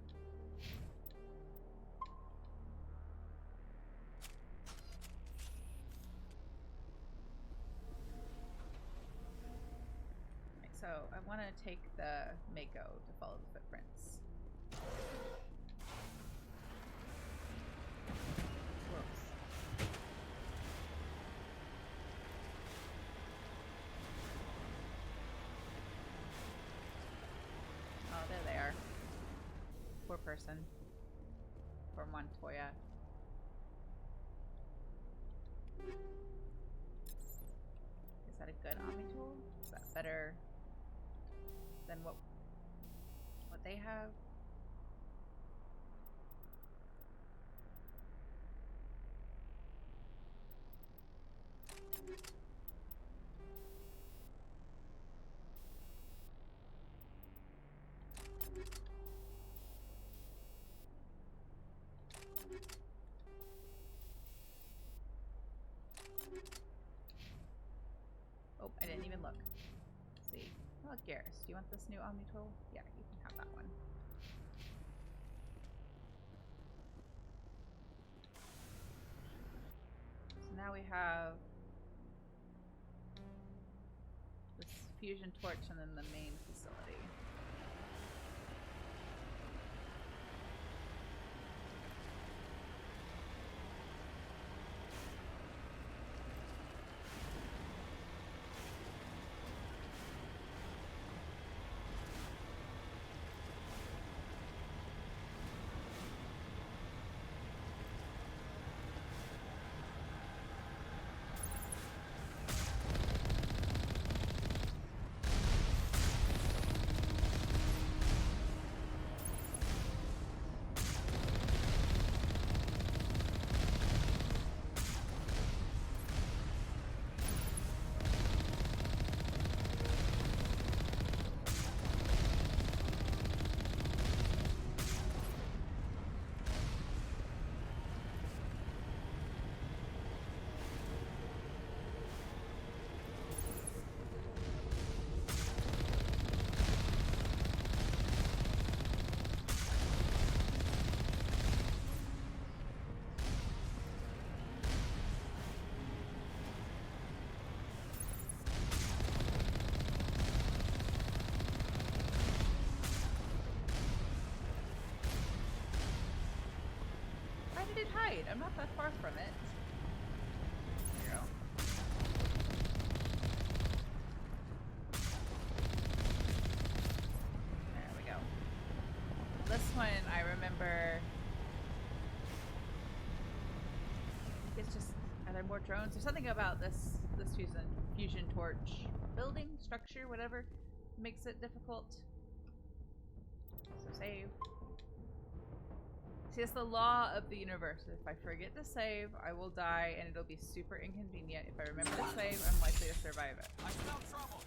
A: So I want to take the Mako to follow the footprints. Whoops. Oh, there they are. Poor person. Poor Montoya. Is that a good Omni tool? Is that better than what they have? Oh, I didn't even look. Let's see. Oh, Garrus, do you want this new Omni tool? Yeah, you can have that one. So now we have this fusion torch and then the main facility. did hide. I'm not that far from it. There you go. There we go. This one, I remember... It's just... Are there more drones? There's something about this fusion torch building, structure, whatever, makes it difficult. So save. See, it's the law of the universe. If I forget to save, I will die, and it'll be super inconvenient. If I remember to save, I'm likely to survive it.
D: I smell trouble.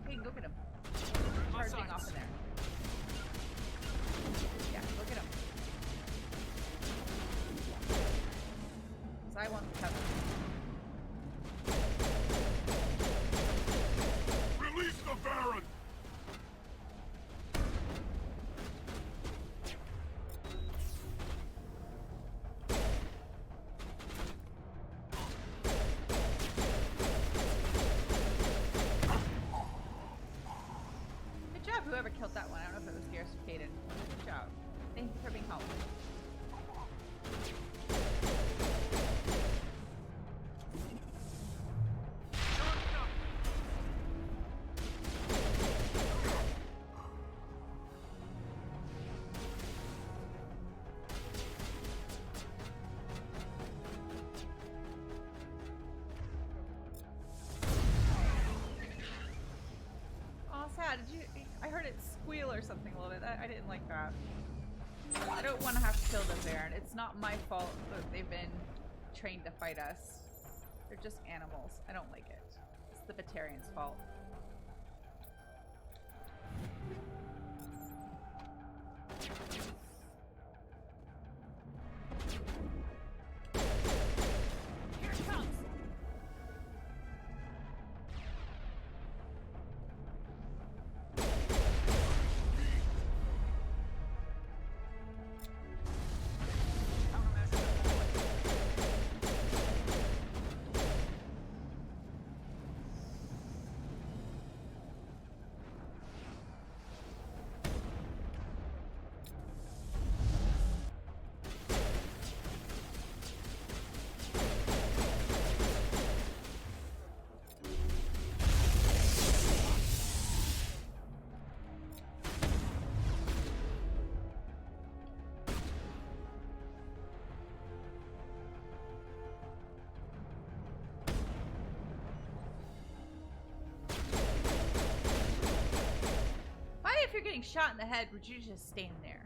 A: Hey, look at him. Charging off in there. Yeah, look at him. So I want the cover.
E: Release the Baron!
A: Good job, whoever killed that one. I don't know if it was Garrus or Caden. Good job. Thank you for being helpful. Did you? I heard it squeal or something a little bit. I didn't like that. I don't want to have to kill the Baron. It's not my fault that they've been trained to fight us. They're just animals. I don't like it. It's the Batarian's fault. Here it comes! If you're getting shot in the head, would you just stand there?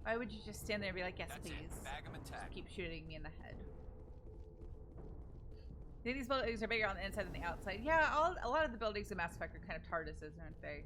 A: Why would you just stand there and be like, yes,
D: That's
A: please?
D: it. Bag 'em and
A: Just
D: tack.
A: keep shooting me in the head. These buildings are bigger on the inside than the outside. Yeah, a lot of the buildings in Mass Effect are kind of TARDISes, aren't they?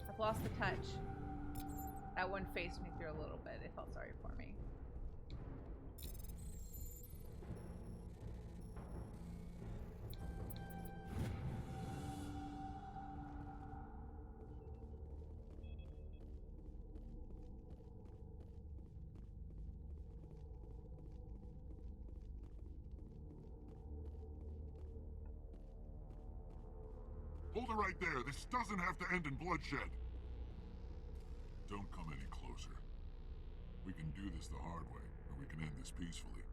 A: I've lost the touch. That one faced me through a little bit. It felt sorry for me.
E: Hold it right there. This doesn't have to end in bloodshed. Don't come any closer. We can do this the hard way, or we can end this peacefully.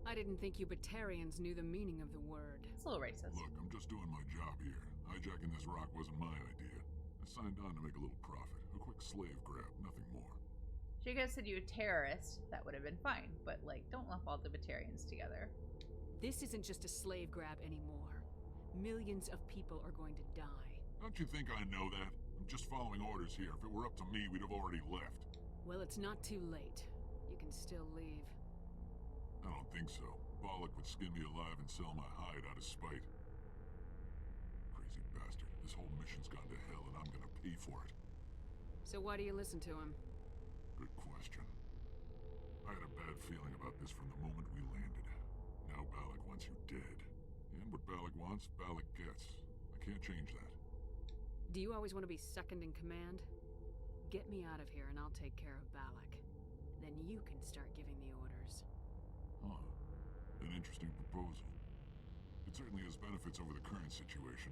F: I didn't think you Batarians knew the meaning of the word.
A: It's a little racist.
E: Look, I'm just doing my job here. Hijacking this rock wasn't my idea. I signed on to make a little profit. A quick slave grab, nothing more.
A: If you guys said you were a terrorist, that would have been fine. But, like, don't lump all the Batarians together.
F: This isn't just a slave grab anymore. Millions of people are going to die.
E: Don't you think I know that? I'm just following orders here. If it were up to me, we'd have already left.
F: Well, it's not too late. You can still leave.
E: I don't think so. Bollock would skin me alive and sell my hide out of spite. Crazy bastard. This whole mission's gone to hell and I'm gonna pay for it.
F: So why do you listen to him?
E: Good question. I had a bad feeling about this from the moment we landed. Now Balak wants you dead. And what Balak wants, Balak gets. I can't change that.
F: Do you always want to be second in command? Get me out of here and I'll take care of Balak. Then you can start giving the orders.
E: Huh. An interesting proposal. It certainly has benefits over the current situation.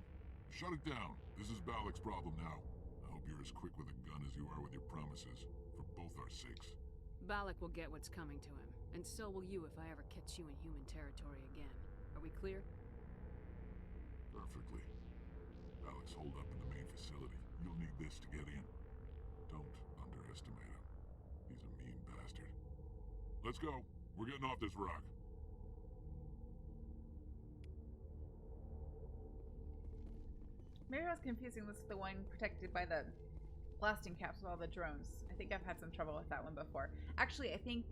E: Shut it down. This is Balak's problem now. I hope you're as quick with a gun as you are with your promises, for both our sakes.
F: Balak will get what's coming to him, and so will you if I ever catch you in human territory again. Are we clear?
E: Perfectly. Balak's holed up in the main facility. You'll need this to get in. Don't underestimate him. He's a mean bastard. Let's go. We're getting off this rock.
A: Maybe I was confusing this with the one protected by the blasting caps with all the drones. I think I've had some trouble with that one before. Actually, I think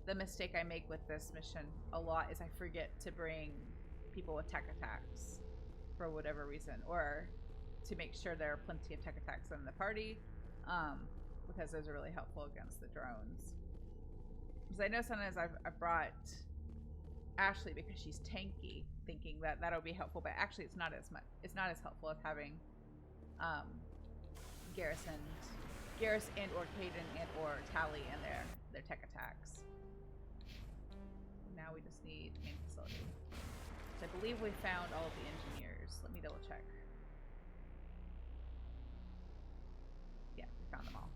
A: the mistake I make with this mission a lot is I forget to bring people with tech attacks for whatever reason, or to make sure there are plenty of tech attacks in the party, because those are really helpful against the drones. Because I know sometimes I've brought Ashley because she's tanky, thinking that that'll be helpful, but actually it's not as much. It's not as helpful as having Garrus and or Caden and or Tali and their tech attacks. Now we just need main facility. So I believe we found all of the engineers. Let me double check. Yeah, we found them all.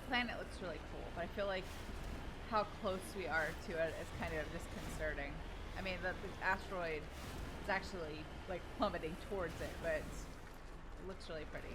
A: Planet looks really cool, but I feel like how close we are to it is kind of disconcerting. I mean, the asteroid is actually like plummeting towards it, but it looks really pretty.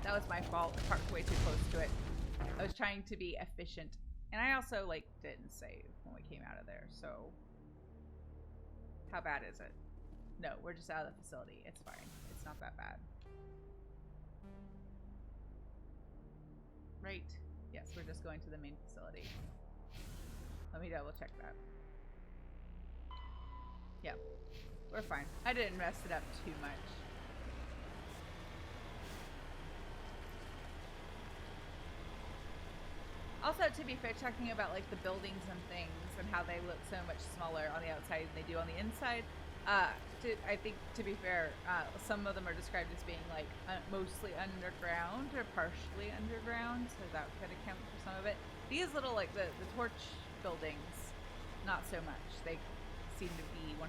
A: That was my fault. I parked way too close to it. I was trying to be efficient. And I also, like, didn't save when we came out of there, so... How bad is it? No, we're just out of the facility. It's fine. It's not that bad. Right? Yes, we're just going to the main facility. Let me double check that. Yeah, we're fine. I didn't mess it up too much. Also, to be fair, talking about like the buildings and things and how they look so much smaller on the outside than they do on the inside, I think, to be fair, some of them are described as being like mostly underground or partially underground, so that could account for some of it. These little, like the torch buildings, not so much. They seem to be 100%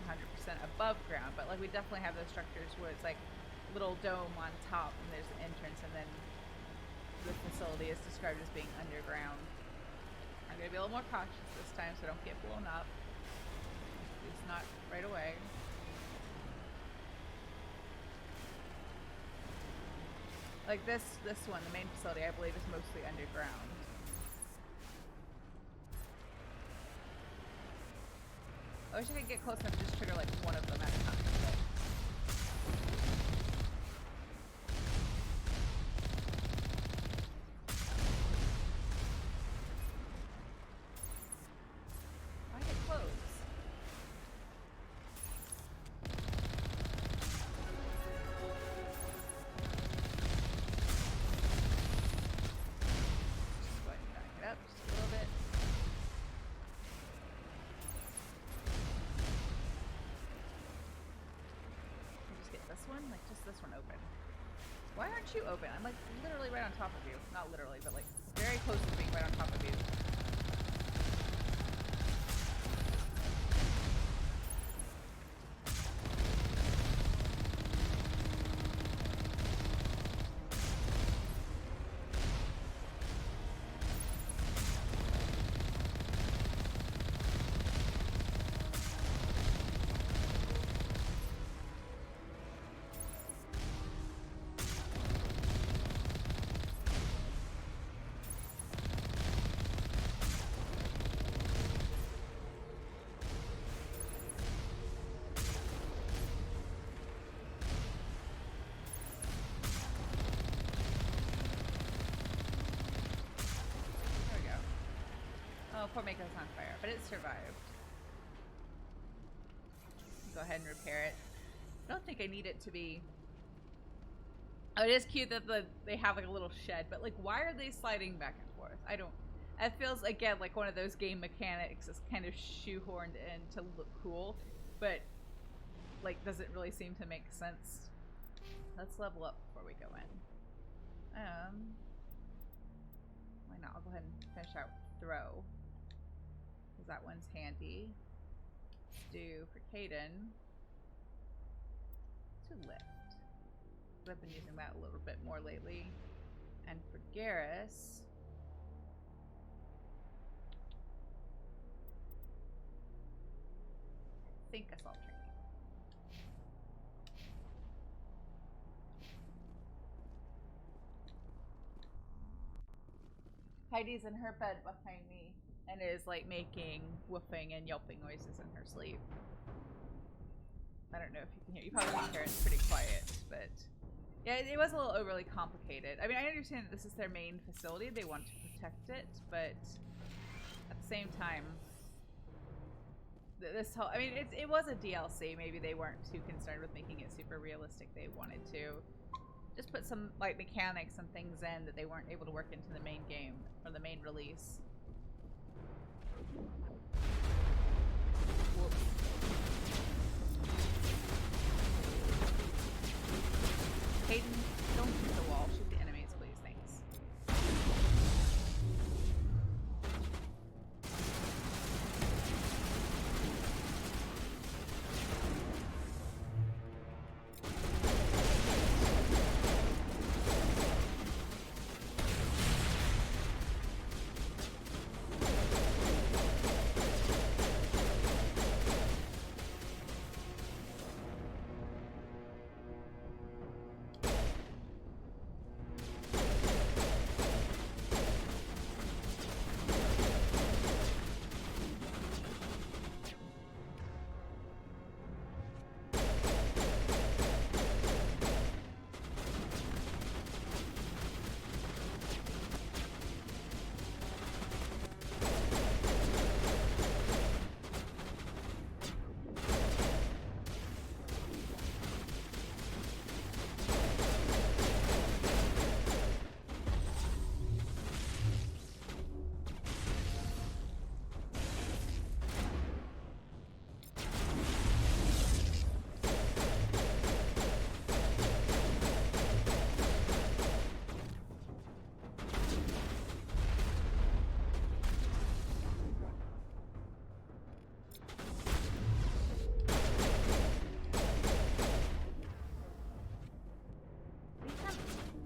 A: above ground, but like we definitely have those structures where it's like a little dome on top and there's an entrance, and then the facility is described as being underground. I'm going to be a little more cautious this time so I don't get blown up. At least not right away. Like this one, the main facility, I believe is mostly underground. I wish I could get close enough to just trigger like one of them at a time. But... Why aren't you open? I'm like literally right on top of you. Not literally, but like very close to being right on top of you. before it goes on fire, but it survived. Go ahead and repair it. I don't think I need it to be... Oh, it is cute that they have like a little shed, but like, why are they sliding back and forth? I don't... It feels, again, like one of those game mechanics is kind of shoehorned in to look cool, but like, doesn't really seem to make sense. Let's level up before we go in. Why not? I'll go ahead and finish out throw, because that one's handy. Let's do for Caden to lift. I've been using that a little bit more lately. And for Garrus, I think assault training. Heidi's in her bed behind me and is like making woofing and yelping noises in her sleep. I don't know if you can hear. You probably can hear it's pretty quiet, but yeah, it was a little overly complicated. I mean, I understand that this is their main facility. They want to protect it, but at the same time, this whole, I mean, it was a DLC. Maybe they weren't too concerned with making it super realistic. They wanted to just put some like mechanics and things in that they weren't able to work into the main game or the main release. Whoops. Hayden, don't shoot the wall. Shoot the enemies, please. Thanks.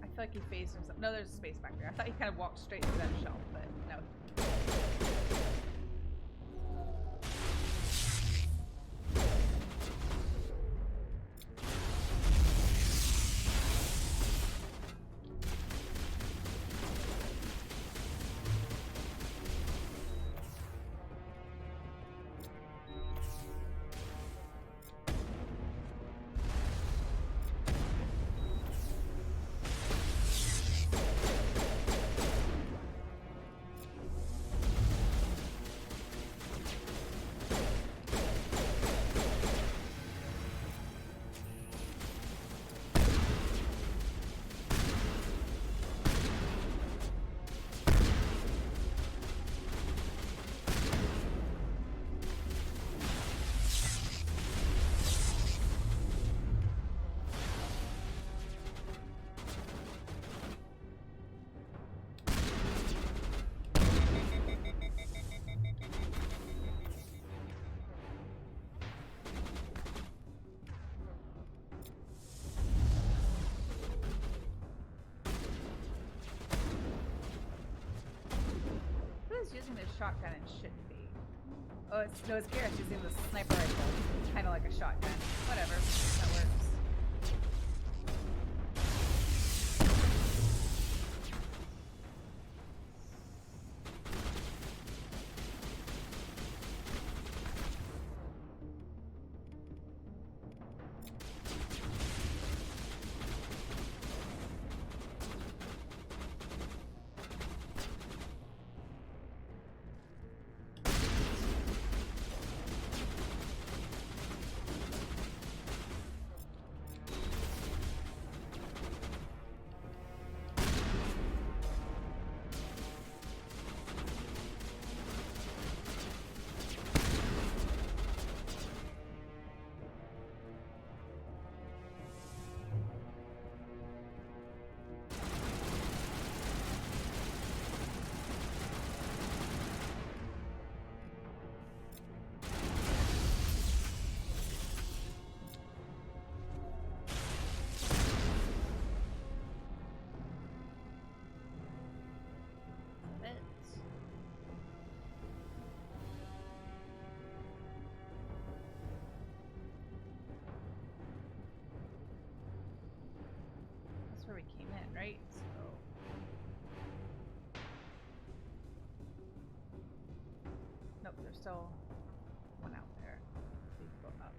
A: I feel like he phased himself. No, there's a space back there. I thought he kind of walked straight through that shelf, but no. Using this shotgun and shouldn't be. Oh, it's Garrus using the sniper rifle, kind of like a shotgun. Whatever, that works. right? So nope, there's still one out there. Please go up.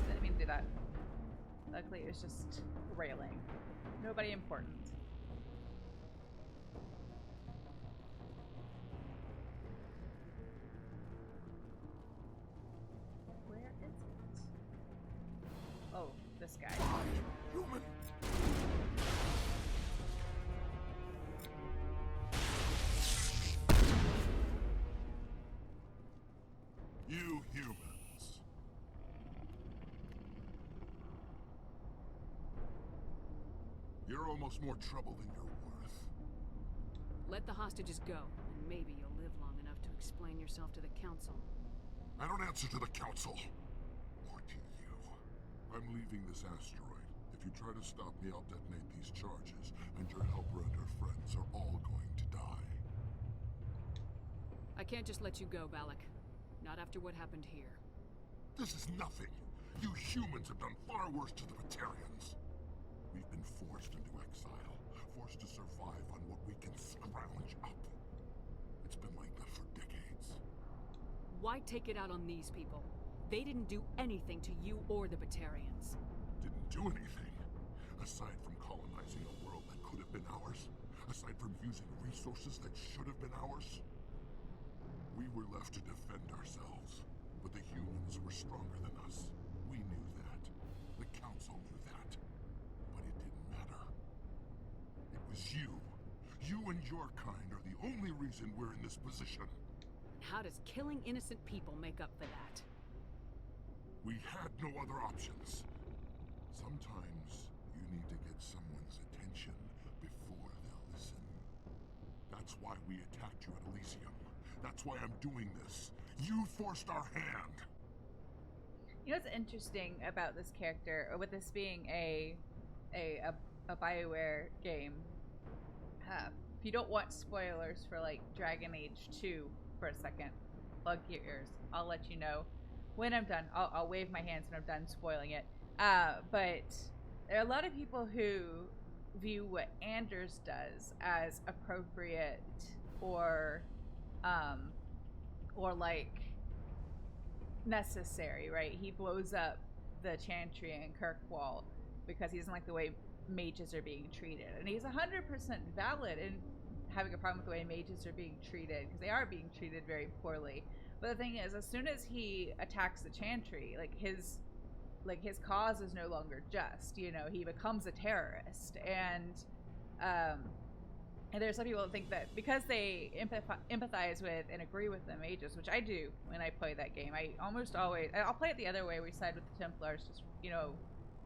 A: Didn't mean to do that. Luckily, it was just railing. Nobody important. Where is it? Oh, this guy.
E: Human! You humans. You're almost more trouble than you're worth.
F: Let the hostages go, and maybe you'll live long enough to explain yourself to the council.
E: I don't answer to the council. Or to you. I'm leaving this asteroid. If you try to stop me, I'll detonate these charges, and your helper and her friends are all going to die.
F: I can't just let you go, Balak. Not after what happened here.
E: This is nothing. You humans have done far worse to the Batarians. We've been forced into exile, forced to survive on what we can scrounge up. It's been like that for decades.
F: Why take it out on these people? They didn't do anything to you or the Batarians.
E: Didn't do anything. Aside from colonizing a world that could have been ours. Aside from using resources that should have been ours. We were left to defend ourselves. But the humans were stronger than us. We knew that. The council knew that. But it didn't matter. It was you. You and your kind are the only reason we're in this position.
F: How does killing innocent people make up for that?
E: We had no other options. Sometimes you need to get someone's attention before they'll listen. That's why we attacked you at Elysium. That's why I'm doing this. You forced our hand.
A: You know what's interesting about this character, or with this being a BioWare game? If you don't want spoilers for like Dragon Age 2 for a second, plug your ears. I'll let you know when I'm done. I'll wave my hands when I'm done spoiling it. But there are a lot of people who view what Anders does as appropriate or like necessary, right? He blows up the Chantry and Kirkwall because he doesn't like the way mages are being treated, and he's 100% valid in having a problem with the way mages are being treated, because they are being treated very poorly. But the thing is, as soon as he attacks the Chantry, like his cause is no longer just, you know, he becomes a terrorist. And there's some people that think that because they empathize with and agree with the mages, which I do when I play that game. I almost always, I'll play it the other way, we side with the Templars, just, you know,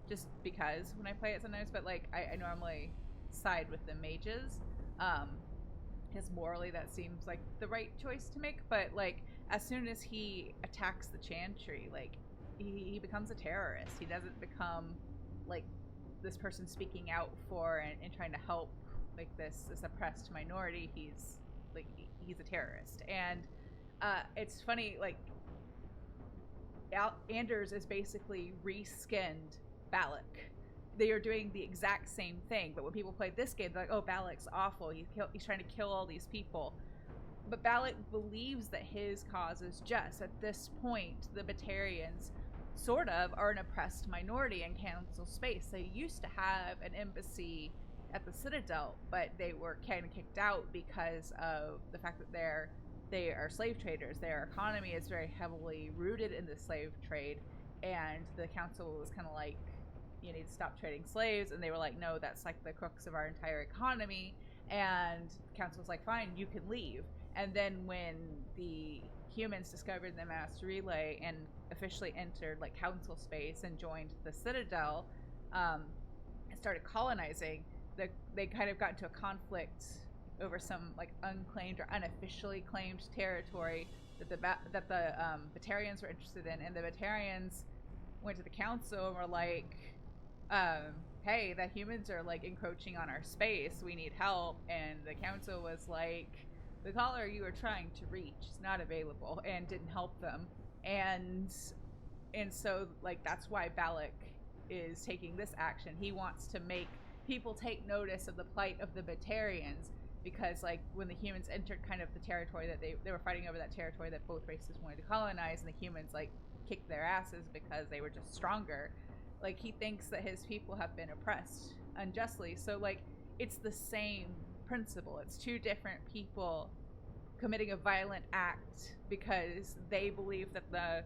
A: just because when I play it sometimes, but like I normally side with the mages, because morally that seems like the right choice to make. But like as soon as he attacks the Chantry, like he becomes a terrorist. He doesn't become like this person speaking out for and trying to help like this oppressed minority. He's a terrorist. And it's funny, like Anders is basically reskinned Balak. They are doing the exact same thing, but when people play this game, they're like, oh, Balak's awful, he's trying to kill all these people. But Balak believes that his cause is just. At this point, the Batarians sort of are an oppressed minority in council space. They used to have an embassy at the Citadel, but they were kind of kicked out because of the fact that they are slave traders. Their economy is very heavily rooted in the slave trade, and the council was kind of like, you need to stop trading slaves, and they were like, no, that's like the crux of our entire economy. And the council was like, fine, you can leave. And then when the humans discovered the mass relay and officially entered like council space and joined the Citadel, and started colonizing, they kind of got into a conflict over some like unclaimed or unofficially claimed territory that the Batarians were interested in, and the Batarians went to the council and were like, hey, the humans are like encroaching on our space, we need help. And the council was like, the caller you are trying to reach is not available, and didn't help them. And so like that's why Balak is taking this action. He wants to make people take notice of the plight of the Batarians, because like when the humans entered kind of the territory that they were fighting over, that territory that both races wanted to colonize, and the humans like kicked their asses because they were just stronger. Like he thinks that his people have been oppressed unjustly. So like it's the same principle. It's two different people committing a violent act because they believe that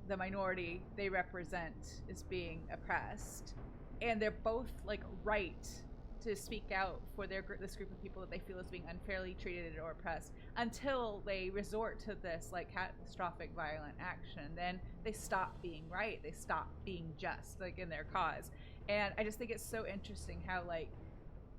A: the minority they represent is being oppressed, and they're both like right to speak out for this group of people that they feel is being unfairly treated or oppressed, until they resort to this like catastrophic violent action. Then they stop being right, they stop being just like in their cause. And I just think it's so interesting how like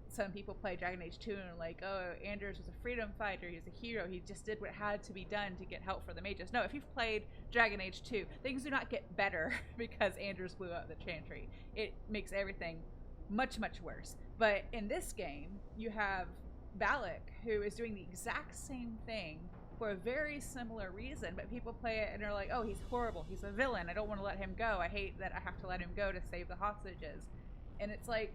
A: some people play Dragon Age 2 and are like, oh, Anders was a freedom fighter, he's a hero, he just did what had to be done to get help for the mages. No, if you've played Dragon Age 2, things do not get better because Anders blew up the Chantry. It makes everything much, much worse. But in this game, you have Balak, who is doing the exact same thing for a very similar reason, but people play it and are like, oh, he's horrible, he's a villain, I don't want to let him go, I hate that I have to let him go to save the hostages. And it's like,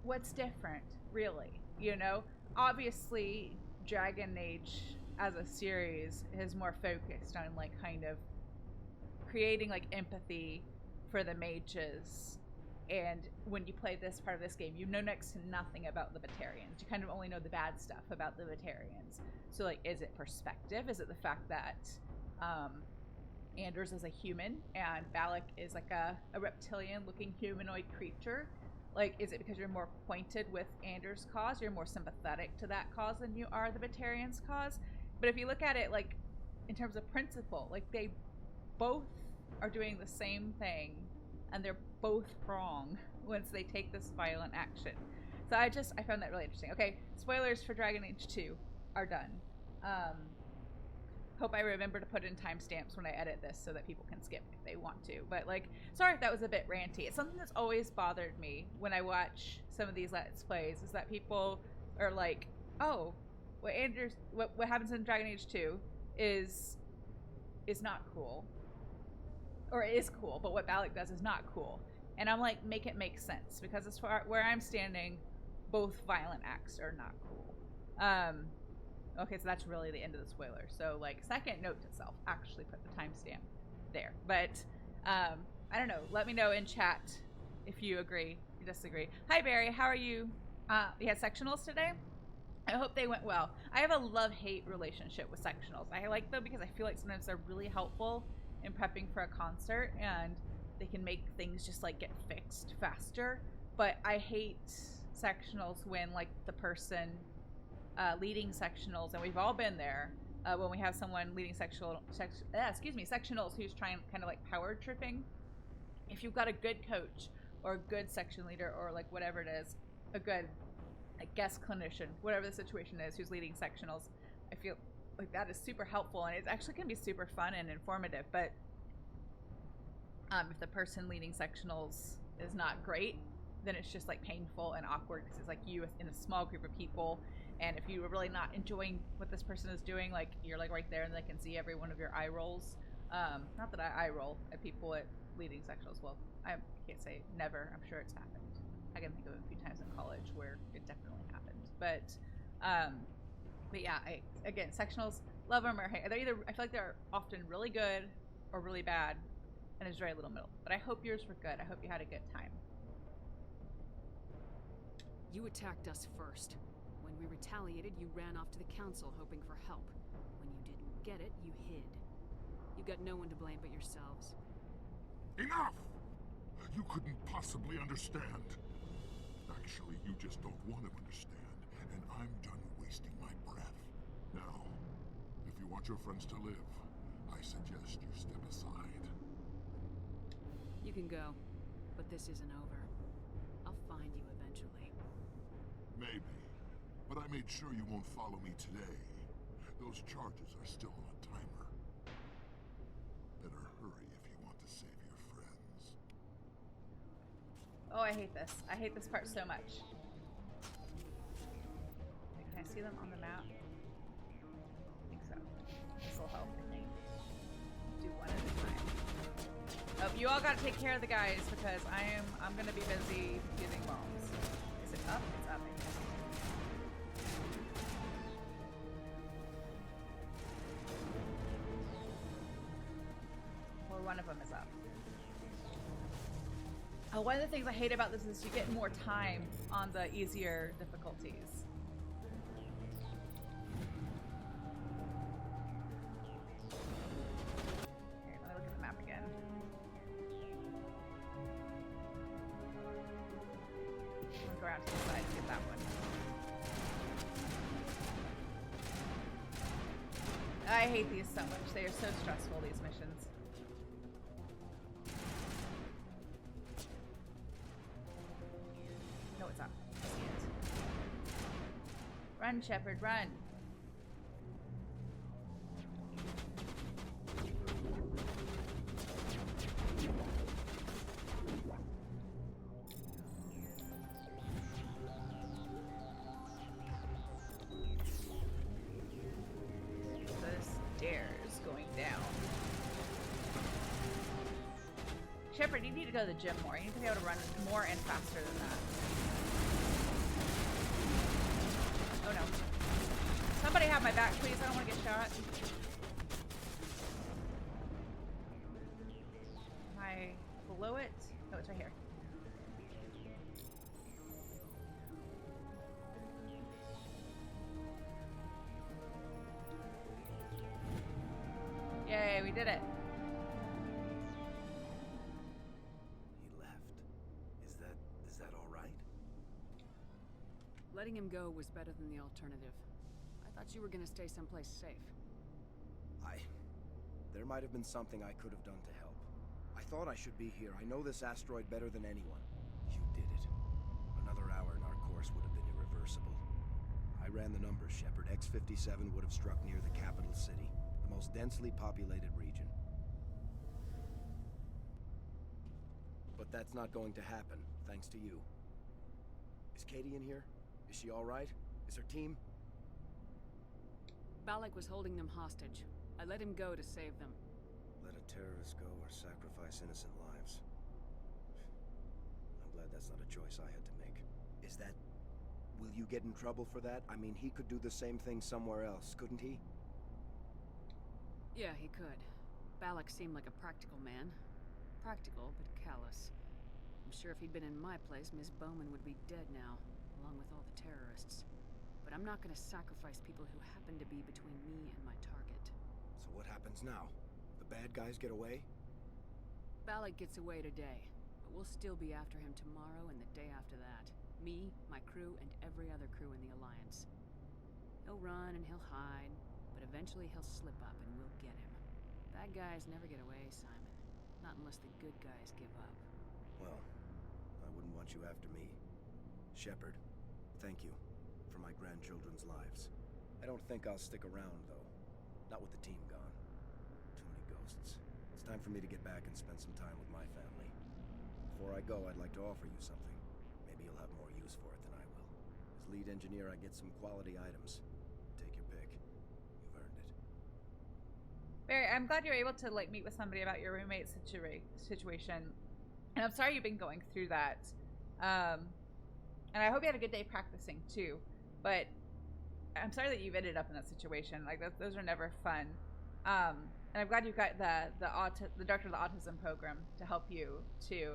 A: what's different, really? You know, obviously Dragon Age as a series is more focused on like kind of creating like empathy for the mages. And when you play this part of this game, you know next to nothing about the Batarians. You kind of only know the bad stuff about the Batarians. So like, is it perspective? Is it the fact that Anders is a human and Balak is like a reptilian looking humanoid creature? Like, is it because you're more pointed with Anders' cause, you're more sympathetic to that cause than you are the Batarians' cause? But if you look at it like in terms of principle, like they both are doing the same thing, and they're both wrong once they take this violent action. So I found that really interesting. Okay, spoilers for Dragon Age 2 are done. Hope I remember to put in timestamps when I edit this so that people can skip if they want to. But like, sorry if that was a bit ranty. It's something that's always bothered me when I watch some of these Let's Plays, is that people are like, oh, what happens in Dragon Age 2 is not cool. Or it is cool, but what Balak does is not cool. And I'm like, make it make sense, because as far where I'm standing, both violent acts are not cool. Okay, so that's really the end of the spoiler. So like, second note to self, actually put the timestamp there. But I don't know, let me know in chat if you agree or disagree. Hi Barry, how are you? You had sectionals today? I hope they went well. I have a love-hate relationship with sectionals. I like them because I feel like sometimes they're really helpful in prepping for a concert, and they can make things just like get fixed faster. But I hate sectionals when like the person leading sectionals, and we've all been there, when we have someone leading sectionals who's trying kind of like power tripping. If you've got a good coach or a good section leader, or like whatever it is, a good guest clinician, whatever the situation is, who's leading sectionals, I feel like that is super helpful, and it's actually can be super fun and informative. But if the person leading sectionals is not great, then it's just like painful and awkward, because it's like you in a small group of people, and if you are really not enjoying what this person is doing, like you're like right there and they can see every one of your eye rolls. Not that I eye roll at people at leading sectionals. Well, I can't say never, I'm sure it's happened. I can think of a few times in college where it definitely happened. But yeah, again, sectionals, love them or hate. I feel like they're often really good or really bad, and there's very little middle. But I hope yours were good. I hope you had a good time.
F: You attacked us first. When we retaliated, you ran off to the council hoping for help. When you didn't get it, you hid. You got no one to blame but yourselves.
E: Enough! You couldn't possibly understand. Actually, you just don't want to understand, and I'm done wasting my breath. Now, if you want your friends to live, I suggest you step aside.
F: You can go, but this isn't over. I'll find you eventually.
E: Maybe, but I made sure you won't follow me today. Those charges are still on a timer. Better hurry if you want to save your friends.
A: Oh, I hate this. I hate this part so much. Wait, can I see them on the map? I think so. This will help, I think. Do one at a time. Oh, you all gotta take care of the guys because I'm gonna be busy using bombs. Is it up? It's up. Or one of them is up. One of the things I hate about this is you get more time on the easier difficulties. Okay, let me look at the map again. I'll go around to the side and get that one. I hate these so much. They are so stressful, these missions. No, it's up. I see it. Run, Shepard, run. Shepard, you need to go to the gym more. You need to be able to run more and faster than that. Oh no. Somebody have my back, please. I don't want to get shot. Am I below it? No, it's right here. Yay, we did it.
F: Letting him go was better than the alternative. I thought you were gonna stay someplace safe.
H: There might have been something I could have done to help. I thought I should be here. I know this asteroid better than anyone. You did it. Another hour and our course would have been irreversible. I ran the numbers, Shepard. X-57 would have struck near the capital city, the most densely populated region. But that's not going to happen, thanks to you. Is Katie in here? Is she all right? Is her team?
F: Balak was holding them hostage. I let him go to save them.
H: Let a terrorist go or sacrifice innocent lives. I'm glad that's not a choice I had to make. Is that... Will you get in trouble for that? I mean, he could do the same thing somewhere else, couldn't he?
F: Yeah, he could. Balak seemed like a practical man. Practical, but callous. I'm sure if he'd been in my place, Miss Bowman would be dead now, along with all the terrorists. But I'm not gonna sacrifice people who happen to be between me and my target.
H: So what happens now? The bad guys get away?
F: Balak gets away today, but we'll still be after him tomorrow and the day after that. Me, my crew, and every other crew in the Alliance. He'll run and he'll hide, but eventually he'll slip up and we'll get him. Bad guys never get away, Simon. Not unless the good guys give up.
H: Well, I wouldn't want you after me. Shepard, thank you for my grandchildren's lives. I don't think I'll stick around, though. Not with the team gone. Too many ghosts. It's time for me to get back and spend some time with my family. Before I go, I'd like to offer you something. Maybe you'll have more use for it than I will. As lead engineer, I get some quality items. Take your pick. You've earned it.
A: Barry, I'm glad you're able to meet with somebody about your roommate situation. And I'm sorry you've been going through that. And I hope you had a good day practicing too. But I'm sorry that you've ended up in that situation. Those are never fun. And I'm glad you've got the director of the autism program to help you too.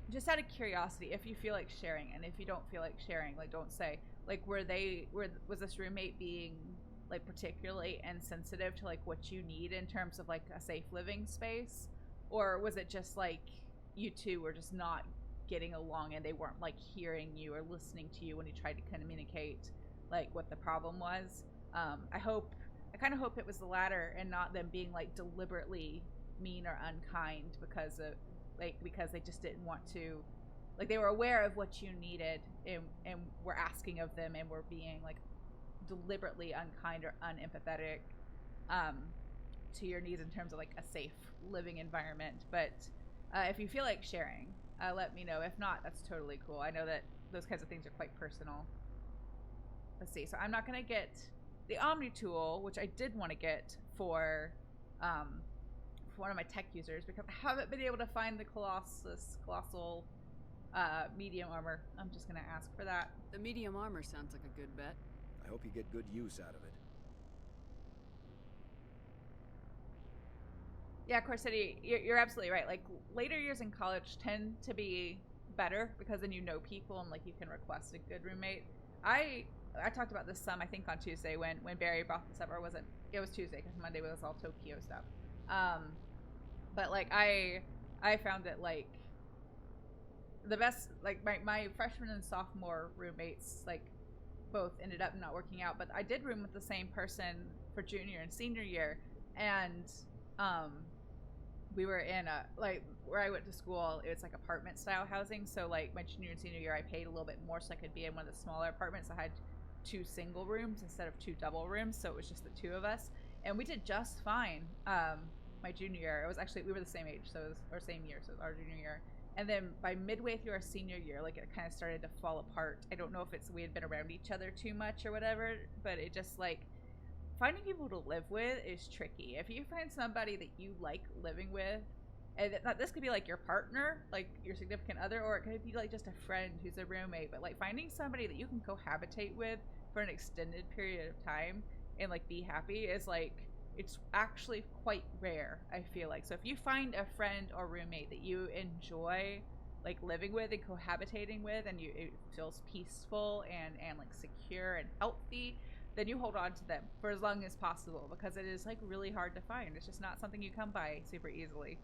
A: Just out of curiosity, if you feel like sharing, and if you don't feel like sharing, don't say. Was this roommate being particularly insensitive to what you need in terms of a safe living space? Or was it just you two were just not getting along and they weren't hearing you or listening to you when you tried to communicate what the problem was? I kind of hope it was the latter and not them being deliberately mean or unkind because they just didn't want to, they were aware of what you needed and were asking of them and were being deliberately unkind or unempathetic to your needs in terms of like a safe living environment. But if you feel like sharing, let me know. If not, that's totally cool. I know that those kinds of things are quite personal. Let's see. So I'm not going to get the Omni tool, which I did want to get for one of my tech users, because I haven't been able to find the colossal medium armor. I'm just going to ask for that.
F: The medium armor sounds like a good bet.
H: I hope you get good use out of it.
A: Yeah, Corsetti, you're absolutely right. Like, later years in college tend to be better because then you know people and like you can request a good roommate. I talked about this some, I think, on Tuesday when Barry brought this up, or was it? It was Tuesday because Monday was all Tokyo stuff. But like I found that like the best, like my freshman and sophomore roommates like both ended up not working out, but I did room with the same person for junior and senior year, and we were in a, like, where I went to school, it was like apartment style housing. So like my junior and senior year, I paid a little bit more so I could be in one of the smaller apartments. I had 2 single rooms instead of 2 double rooms, so it was just the 2 of us, and we did just fine. My junior year, it was actually, we were the same age, so it was our same year, so it was our junior year. And then by midway through our senior year, like, it kind of started to fall apart. I don't know if it's we had been around each other too much or whatever, but it just, like, finding people to live with is tricky. If you find somebody that you like living with, and this could be like your partner, like your significant other, or it could be like just a friend who's a roommate, but like finding somebody that you can cohabitate with for an extended period of time and like be happy is like, it's actually quite rare, I feel like. So if you find a friend or roommate that you enjoy like living with and cohabitating with, and it feels peaceful and like secure and healthy, then you hold on to them for as long as possible, because it is like really hard to find. It's just not something you come by super easily.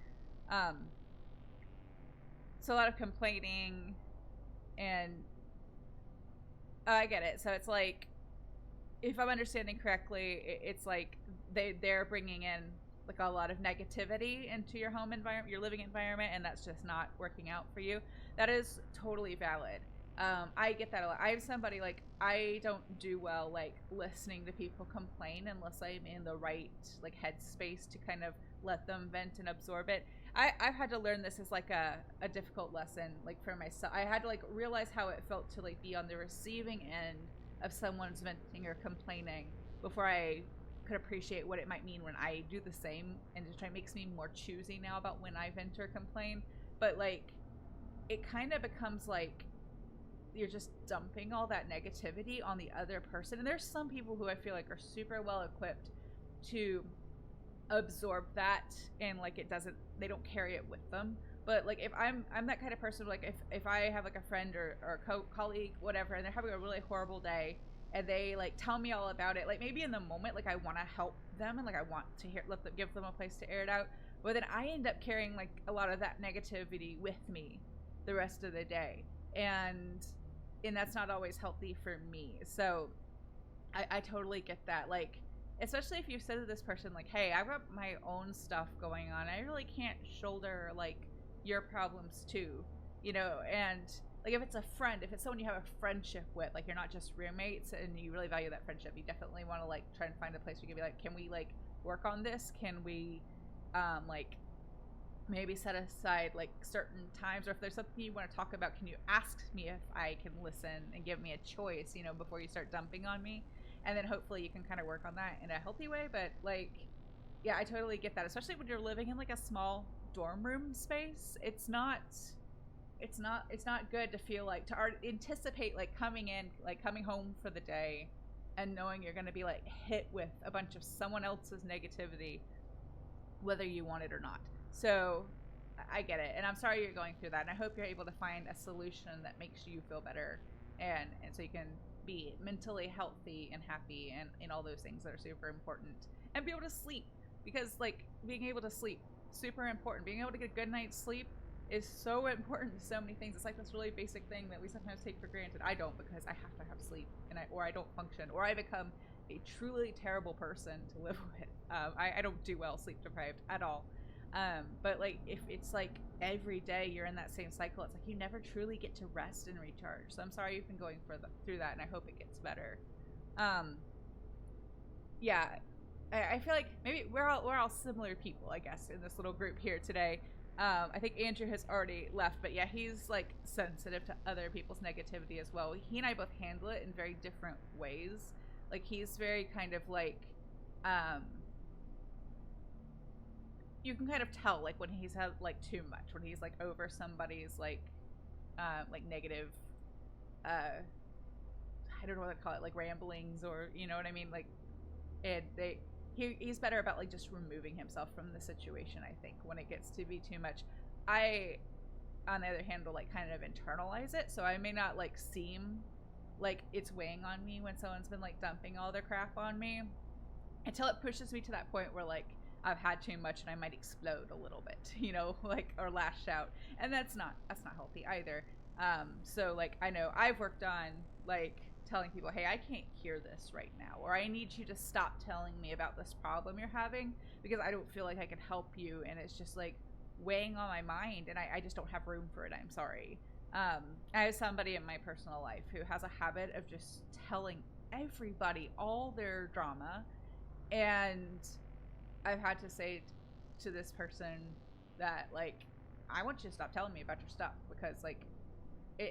A: So a lot of complaining, and I get it. So it's like, if I'm understanding correctly, it's like they're bringing in like a lot of negativity into your home environment, your living environment, and that's just not working out for you. That is totally valid. I get that a lot. I have somebody, like, I don't do well like listening to people complain unless I'm in the right like headspace to kind of let them vent and absorb it. I've had to learn this as like a difficult lesson, like for myself. I had to like realize how it felt to like be on the receiving end of someone's venting or complaining before I could appreciate what it might mean when I do the same, and it makes me more choosy now about when I vent or complain. But like, it kind of becomes like you're just dumping all that negativity on the other person. And there's some people who I feel like are super well equipped to absorb that, and like they don't carry it with them. But like, if I'm that kind of person, like if I have like a friend or a colleague, whatever, and they're having a really horrible day, and they like tell me all about it, like maybe in the moment, like I want to help them and like I want to give them a place to air it out, but then I end up carrying like a lot of that negativity with me the rest of the day, and that's not always healthy for me. So I totally get that. Like, especially if you said to this person like, hey, I've got my own stuff going on, I really can't shoulder like your problems too, you know. And like, if it's a friend, if it's someone you have a friendship with, like you're not just roommates and you really value that friendship, you definitely want to like try and find a place where you can be like, can we like work on this? Can we like maybe set aside like certain times, or if there's something you want to talk about, can you ask me if I can listen and give me a choice, you know, before you start dumping on me? And then hopefully you can kind of work on that in a healthy way. But like, yeah, I totally get that, especially when you're living in like a small dorm room space. It's not good to feel like, to anticipate like coming home for the day and knowing you're going to be like hit with a bunch of someone else's negativity, whether you want it or not. So I get it, and I'm sorry you're going through that, and I hope you're able to find a solution that makes you feel better, and so you can be mentally healthy and happy and all those things that are super important, and be able to sleep, because like being able to sleep, super important. Being able to get a good night's sleep is so important to so many things. It's like this really basic thing that we sometimes take for granted. I don't, because I have to have sleep, and I don't function, or I become a truly terrible person to live with. I don't do well sleep deprived at all. But like, if it's like every day you're in that same cycle, it's like you never truly get to rest and recharge. So I'm sorry you've been going through that, and I hope it gets better. yeah, I feel like maybe we're all similar people, I guess, in this little group here today. I think Andrew has already left, but yeah, he's like sensitive to other people's negativity as well. He and I both handle it in very different ways. Like he's very kind of like, you can kind of tell like when he's had like too much, when he's like over somebody's like negative, I don't know what to call it, like ramblings, or you know what I mean, like, and he's better about like just removing himself from the situation. I think when it gets to be too much, I on the other hand will like kind of internalize it, so I may not like seem like it's weighing on me when someone's been like dumping all their crap on me, until it pushes me to that point where like I've had too much and I might explode a little bit, you know, like, or lash out, and that's not healthy either. So like I know I've worked on like telling people, hey, I can't hear this right now, or I need you to stop telling me about this problem you're having, because I don't feel like I can help you, and it's just like weighing on my mind, and I just don't have room for it. I'm sorry. I have somebody in my personal life who has a habit of just telling everybody all their drama, and I've had to say to this person that like, I want you to stop telling me about your stuff, because like,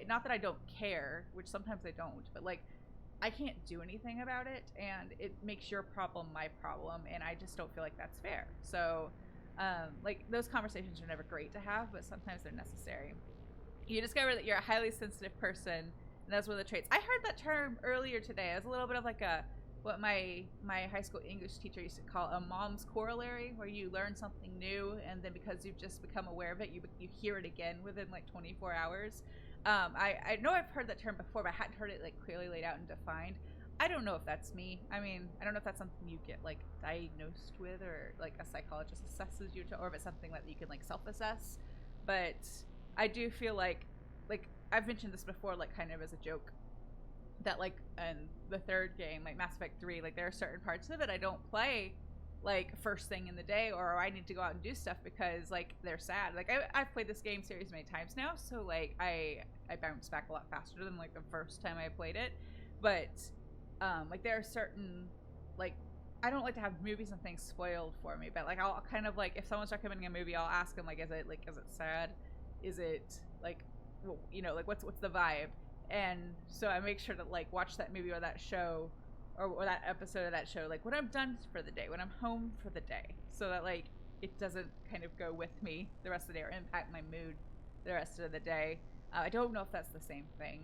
A: not that I don't care, which sometimes I don't, but like I can't do anything about it, and it makes your problem my problem, and I just don't feel like that's fair. So like those conversations are never great to have, but sometimes they're necessary. You discover that you're a highly sensitive person, and that's one of the traits. I heard that term earlier today. It was a little bit of like a what my high school English teacher used to call a mom's corollary, where you learn something new, and then because you've just become aware of it, you hear it again within like 24 hours. I know I've heard that term before, but I hadn't heard it like clearly laid out and defined. I don't know if that's me. I mean, I don't know if that's something you get like diagnosed with, or like a psychologist assesses you to, or if it's something that you can like self-assess. But I do feel like I've mentioned this before, like kind of as a joke, that like in the third game, like Mass Effect 3, like there are certain parts of it I don't play like first thing in the day, or I need to go out and do stuff because like they're sad. Like I've played this game series many times now, so like I bounce back a lot faster than like the first time I played it. But like there are certain, like, I don't like to have movies and things spoiled for me, but like I'll kind of like, if someone's recommending a movie, I'll ask them like, is it sad, is it like, well, you know, like what's the vibe. And so I make sure to like watch that movie or that show, or that episode of that show, like when I'm done for the day, when I'm home for the day, so that like it doesn't kind of go with me the rest of the day or impact my mood the rest of the day. I don't know if that's the same thing,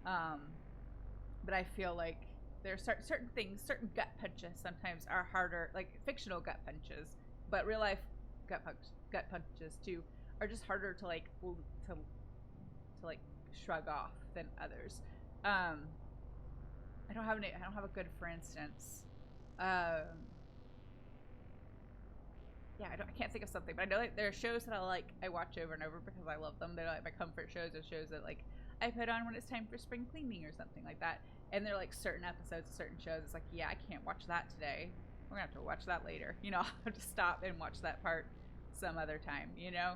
A: but I feel like there are certain things, certain gut punches sometimes are harder, like fictional gut punches, but real life gut punches too are just harder to like to like shrug off than others. I don't have a good for instance. Yeah, I can't think of something, but I know like there are shows that I watch over and over because I love them. They're like my comfort shows, or shows that like I put on when it's time for spring cleaning or something like that. And they're like certain episodes of certain shows, it's like, yeah, I can't watch that today. We're gonna have to watch that later. You know, I'll have to stop and watch that part some other time, you know?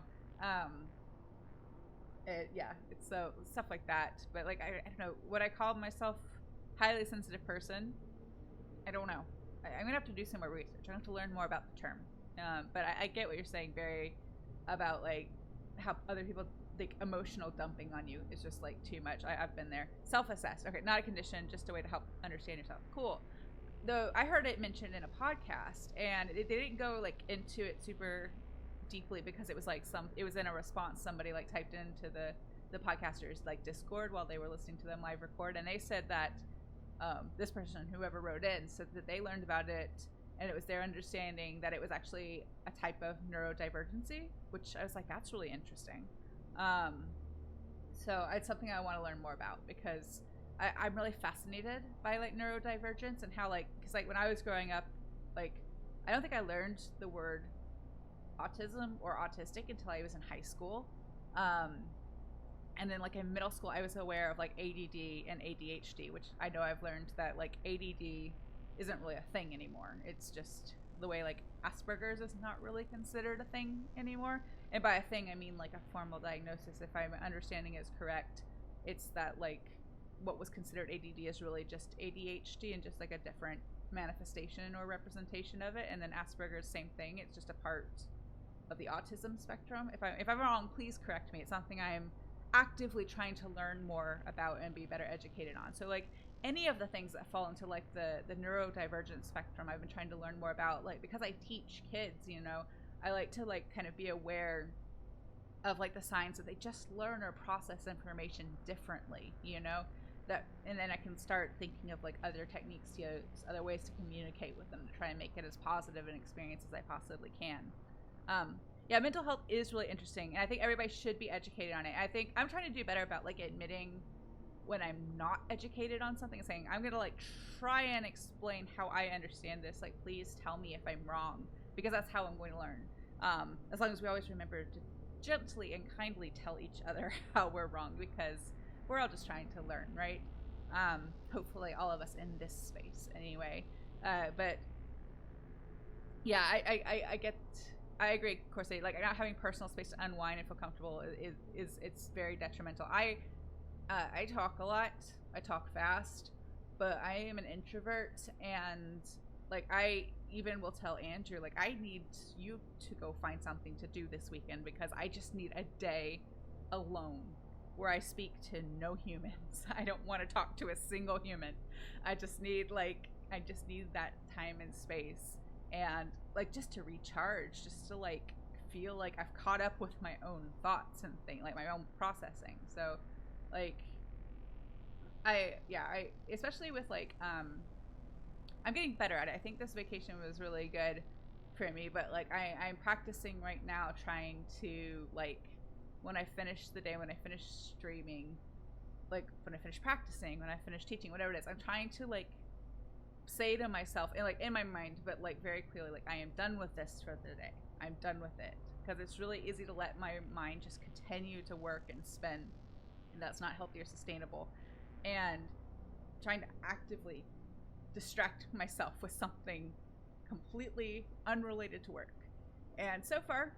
A: Yeah, it's so stuff like that. But like I don't know, would I call myself highly sensitive person? I don't know. I'm gonna have to do some more research. I'm gonna have to learn more about the term. But I get what you're saying, Barry, about like how other people like emotional dumping on you is just like too much. I've been there. Self-assessed. Okay, not a condition, just a way to help understand yourself. Cool. Though I heard it mentioned in a podcast, and they didn't go like into it super deeply because it was like it was in a response somebody like typed into the podcasters like Discord while they were listening to them live record, and they said that this person, whoever wrote in, said that they learned about it, and it was their understanding that it was actually a type of neurodivergency, which I was like, that's really interesting. So it's something I want to learn more about, because I'm really fascinated by like neurodivergence and how like, because like when I was growing up, like I don't think I learned the word autism or autistic until I was in high school. And then like in middle school, I was aware of like ADD and ADHD, which I know I've learned that like ADD isn't really a thing anymore. It's just the way like Asperger's is not really considered a thing anymore. And by a thing, I mean like a formal diagnosis. If I'm understanding is correct, it's that like what was considered ADD is really just ADHD and just like a different manifestation or representation of it, and then Asperger's, same thing. It's just a part of the autism spectrum. If I'm wrong, please correct me. It's something I'm actively trying to learn more about and be better educated on. So like any of the things that fall into like the neurodivergent spectrum, I've been trying to learn more about, like, because I teach kids, you know, I like to like kind of be aware of like the signs that they just learn or process information differently, you know, that, and then I can start thinking of like other techniques to use, other ways to communicate with them to try and make it as positive an experience as I possibly can. Yeah, mental health is really interesting, and I think everybody should be educated on it. I think I'm trying to do better about like admitting when I'm not educated on something and saying, I'm gonna like try and explain how I understand this, like please tell me if I'm wrong, because that's how I'm going to learn. As long as we always remember to gently and kindly tell each other how we're wrong, because we're all just trying to learn, right? Hopefully all of us in this space anyway. But yeah, I agree, Corsair. Like, not having personal space to unwind and feel comfortable it's very detrimental. I talk a lot. I talk fast, but I am an introvert, and like I even will tell Andrew, like, I need you to go find something to do this weekend because I just need a day alone where I speak to no humans. I don't want to talk to a single human. I just need that time and space, and like just to recharge, just to like feel like I've caught up with my own thoughts and things, like my own processing. So like I especially with like I'm getting better at it. I think this vacation was really good for me, but like I'm practicing right now, trying to like, when I finish the day, when I finish streaming, like when I finish practicing, when I finish teaching, whatever it is, I'm trying to like say to myself, and like in my mind, but like very clearly, like I am done with this for the day. I'm done with it, because it's really easy to let my mind just continue to work and spin, and that's not healthy or sustainable. And trying to actively distract myself with something completely unrelated to work. And so far,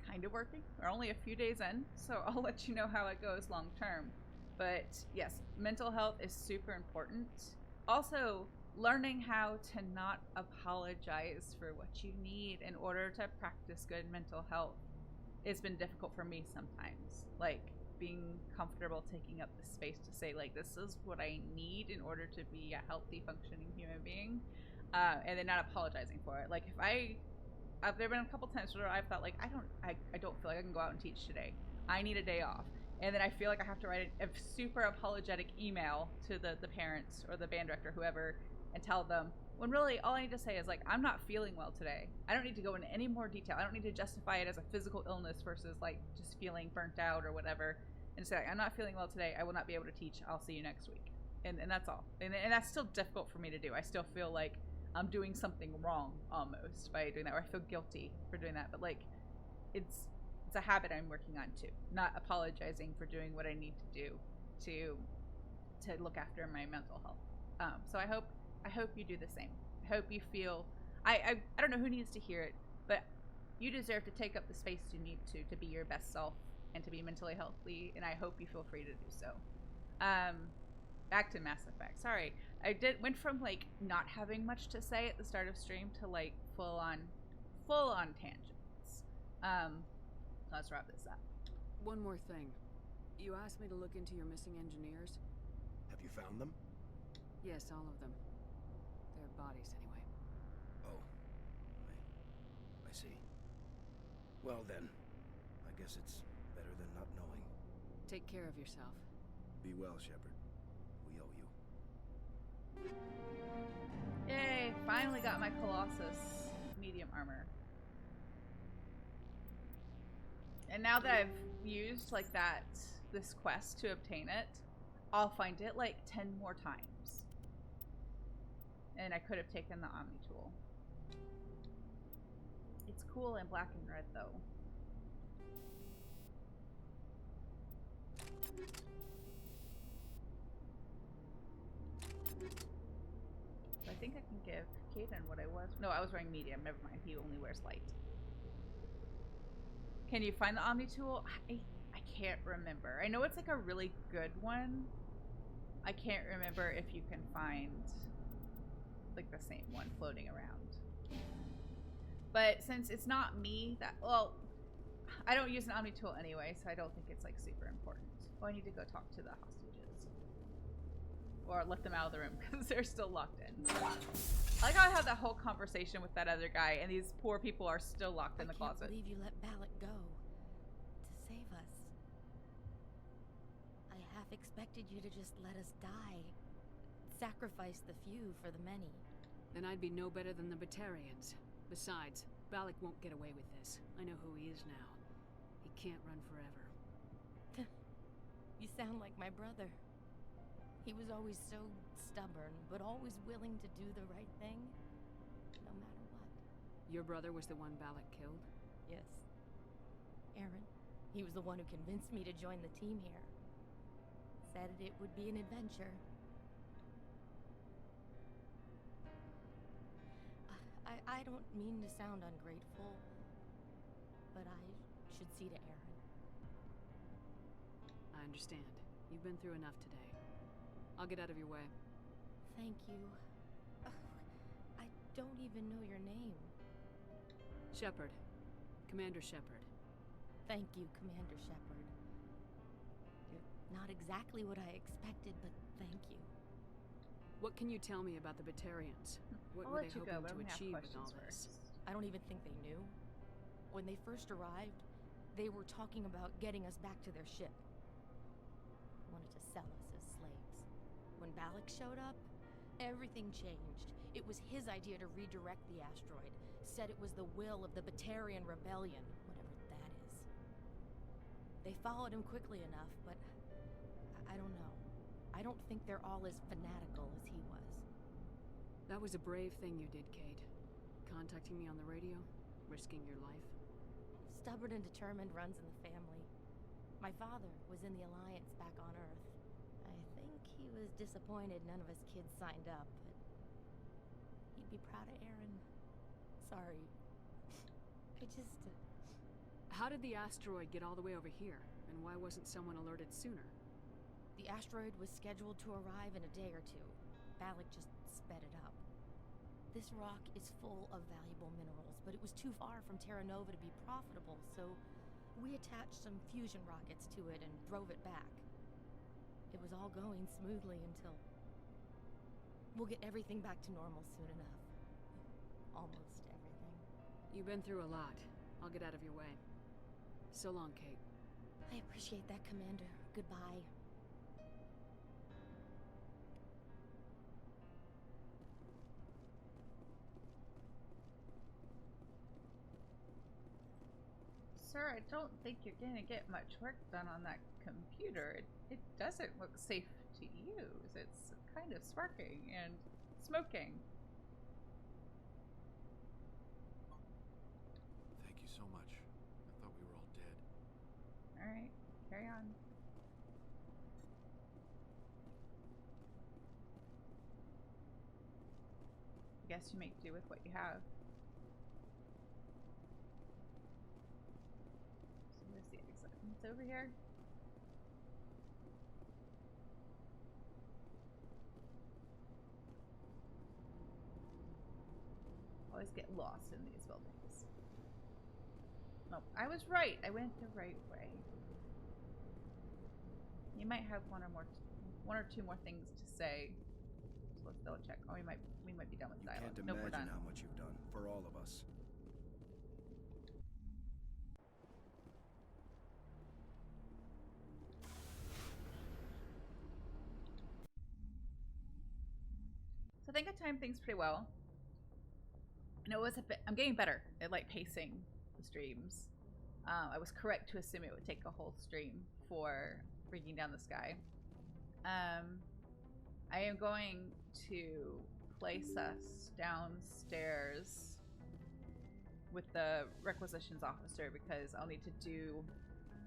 A: kind of working. We're only a few days in, so I'll let you know how it goes long term. But yes, mental health is super important. Also, learning how to not apologize for what you need in order to practice good mental health has been difficult for me sometimes. Like, being comfortable taking up the space to say, like, this is what I need in order to be a healthy, functioning human being, and then not apologizing for it. Like, there have been a couple times where I've thought, like, I don't feel like I can go out and teach today. I need a day off. And then I feel like I have to write a super apologetic email to the parents or the band director, whoever, and tell them, when really all I need to say is, like, I'm not feeling well today. I don't need to go into any more detail. I don't need to justify it as a physical illness versus, like, just feeling burnt out or whatever. And say, like, I'm not feeling well today. I will not be able to teach. I'll see you next week. And that's all. And that's still difficult for me to do. I still feel like I'm doing something wrong almost by doing that, or I feel guilty for doing that. But like, it's a habit I'm working on too. Not apologizing for doing what I need to do to look after my mental health. So I hope you do the same. I hope you feel, I don't know who needs to hear it, but you deserve to take up the space you need to be your best self and to be mentally healthy, and I hope you feel free to do so. Back to Mass Effect. Sorry, I went from like not having much to say at the start of stream to like full on tangents. Let's wrap this up.
F: One more thing. You asked me to look into your missing engineers.
H: Have you found them?
F: Yes, all of them. Their bodies, anyway.
H: Oh. I see. Well then, I guess it's better than not knowing.
F: Take care of yourself.
H: Be well, Shepard. We owe you.
A: Yay, finally got my Colossus medium armor. And now that I've used like this quest to obtain it, I'll find it like 10 more times. And I could have taken the Omni tool. It's cool in black and red though. I think I can give Caden what I was. No, I was wearing medium. Never mind. He only wears light. Can you find the Omni tool? I can't remember. I know it's like a really good one. I can't remember if you can find like the same one floating around. But since it's not me that, well, I don't use an Omni tool anyway, so I don't think it's like super important. Oh, I need to go talk to the hostages. Or let them out of the room because they're still locked in. I like how I had that whole conversation with that other guy and these poor people are still locked in the closet.
G: I can't believe you let Balak go to save us. I half expected you to just let us die. Sacrifice the few for the many.
F: Then I'd be no better than the Batarians. Besides, Balak won't get away with this. I know who he is now. He can't run forever.
G: You sound like my brother. He was always so stubborn, but always willing to do the right thing, no matter what.
F: Your brother was the one Balak killed?
G: Yes. Aaron. He was the one who convinced me to join the team here. Said it would be an adventure. I don't mean to sound ungrateful, but I should see to Aaron.
F: I understand. You've been through enough today. I'll get out of your way.
G: Thank you. I don't even know your name.
F: Shepard. Commander Shepard.
G: Thank you, Commander Shepard. You're not exactly what I expected, but thank you.
F: What can you tell me about the Batarians? What
A: I'll
F: were
A: let
F: they
A: you go,
F: hoping
A: but
F: to
A: I'm gonna have
F: achieve with
A: questions
F: all this?
G: I don't even think they knew. When they first arrived, they were talking about getting us back to their ship. Wanted to sell us as slaves. When Balak showed up, everything changed. It was his idea to redirect the asteroid. Said it was the will of the Batarian rebellion, whatever that is. They followed him quickly enough, but I don't know. I don't think they're all as fanatical as he was.
F: That was a brave thing you did, Kate. Contacting me on the radio, risking your life.
G: Stubborn and determined runs in the family. My father was in the Alliance back on Earth. I think he was disappointed none of us kids signed up, but he'd be proud of Aaron. Sorry. I just...
F: How did the asteroid get all the way over here? And why wasn't someone alerted sooner?
G: The asteroid was scheduled to arrive in a day or two. Balak just sped it up. This rock is full of valuable minerals, but it was too far from Terra Nova to be profitable, so we attached some fusion rockets to it and drove it back. It was all going smoothly until... We'll get everything back to normal soon enough. Almost everything.
F: You've been through a lot. I'll get out of your way. So long, Kate.
G: I appreciate that, Commander. Goodbye.
A: Sir, I don't think you're gonna get much work done on that computer. It doesn't look safe to use. It's kind of sparking and smoking.
D: Thank you so much. I thought we were all dead.
A: Alright, carry on. I guess you make do with what you have. So where's the exit? It's over here. Always get lost in these buildings. Nope, I was right. I went the right way. You might have one or two more things to say. So let's double check. Oh, we might be done with
H: You
A: dialogue.
H: can't
A: Nope, we're
H: imagine
A: done.
H: how much you've done for all of us.
A: So I think I timed things pretty well. And it was a bit, I'm getting better at like pacing the streams. I was correct to assume it would take a whole stream for bringing down the sky. I am going to place us downstairs with the requisitions officer because I'll need to do,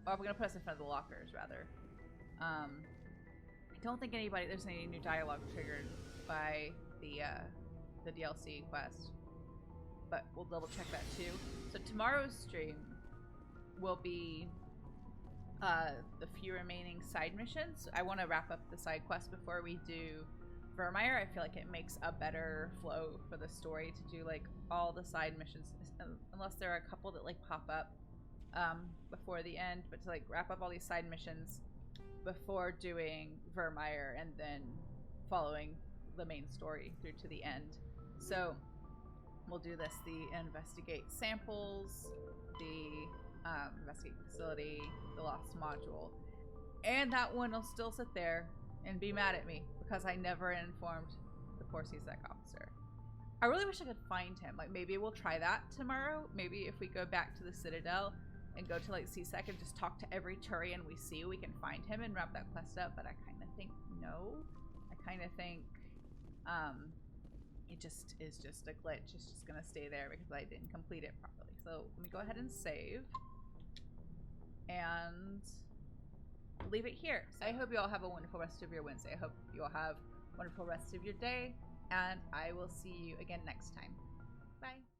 A: or we're gonna put us in front of the lockers rather. I don't think there's any new dialogue triggered by the DLC quest, but we'll double check that too. So tomorrow's stream will be the few remaining side missions. I want to wrap up the side quest before we do Vermeer, I feel like it makes a better flow for the story to do like all the side missions, unless there are a couple that like pop up before the end, but to like wrap up all these side missions before doing Vermeer and then following the main story through to the end. So we'll do this, the investigate samples, the investigate facility, the lost module, and that one will still sit there and be mad at me because I never informed the poor CSEC officer. I really wish I could find him. Like, maybe we'll try that tomorrow. Maybe if we go back to the Citadel and go to like CSEC and just talk to every Turian we see, we can find him and wrap that quest up. But I kind of think no. I kind of think it just is just a glitch. It's just gonna stay there because I didn't complete it properly. So let me go ahead and save and leave it here. So I hope you all have a wonderful rest of your Wednesday. I hope you all have a wonderful rest of your day, and I will see you again next time. Bye.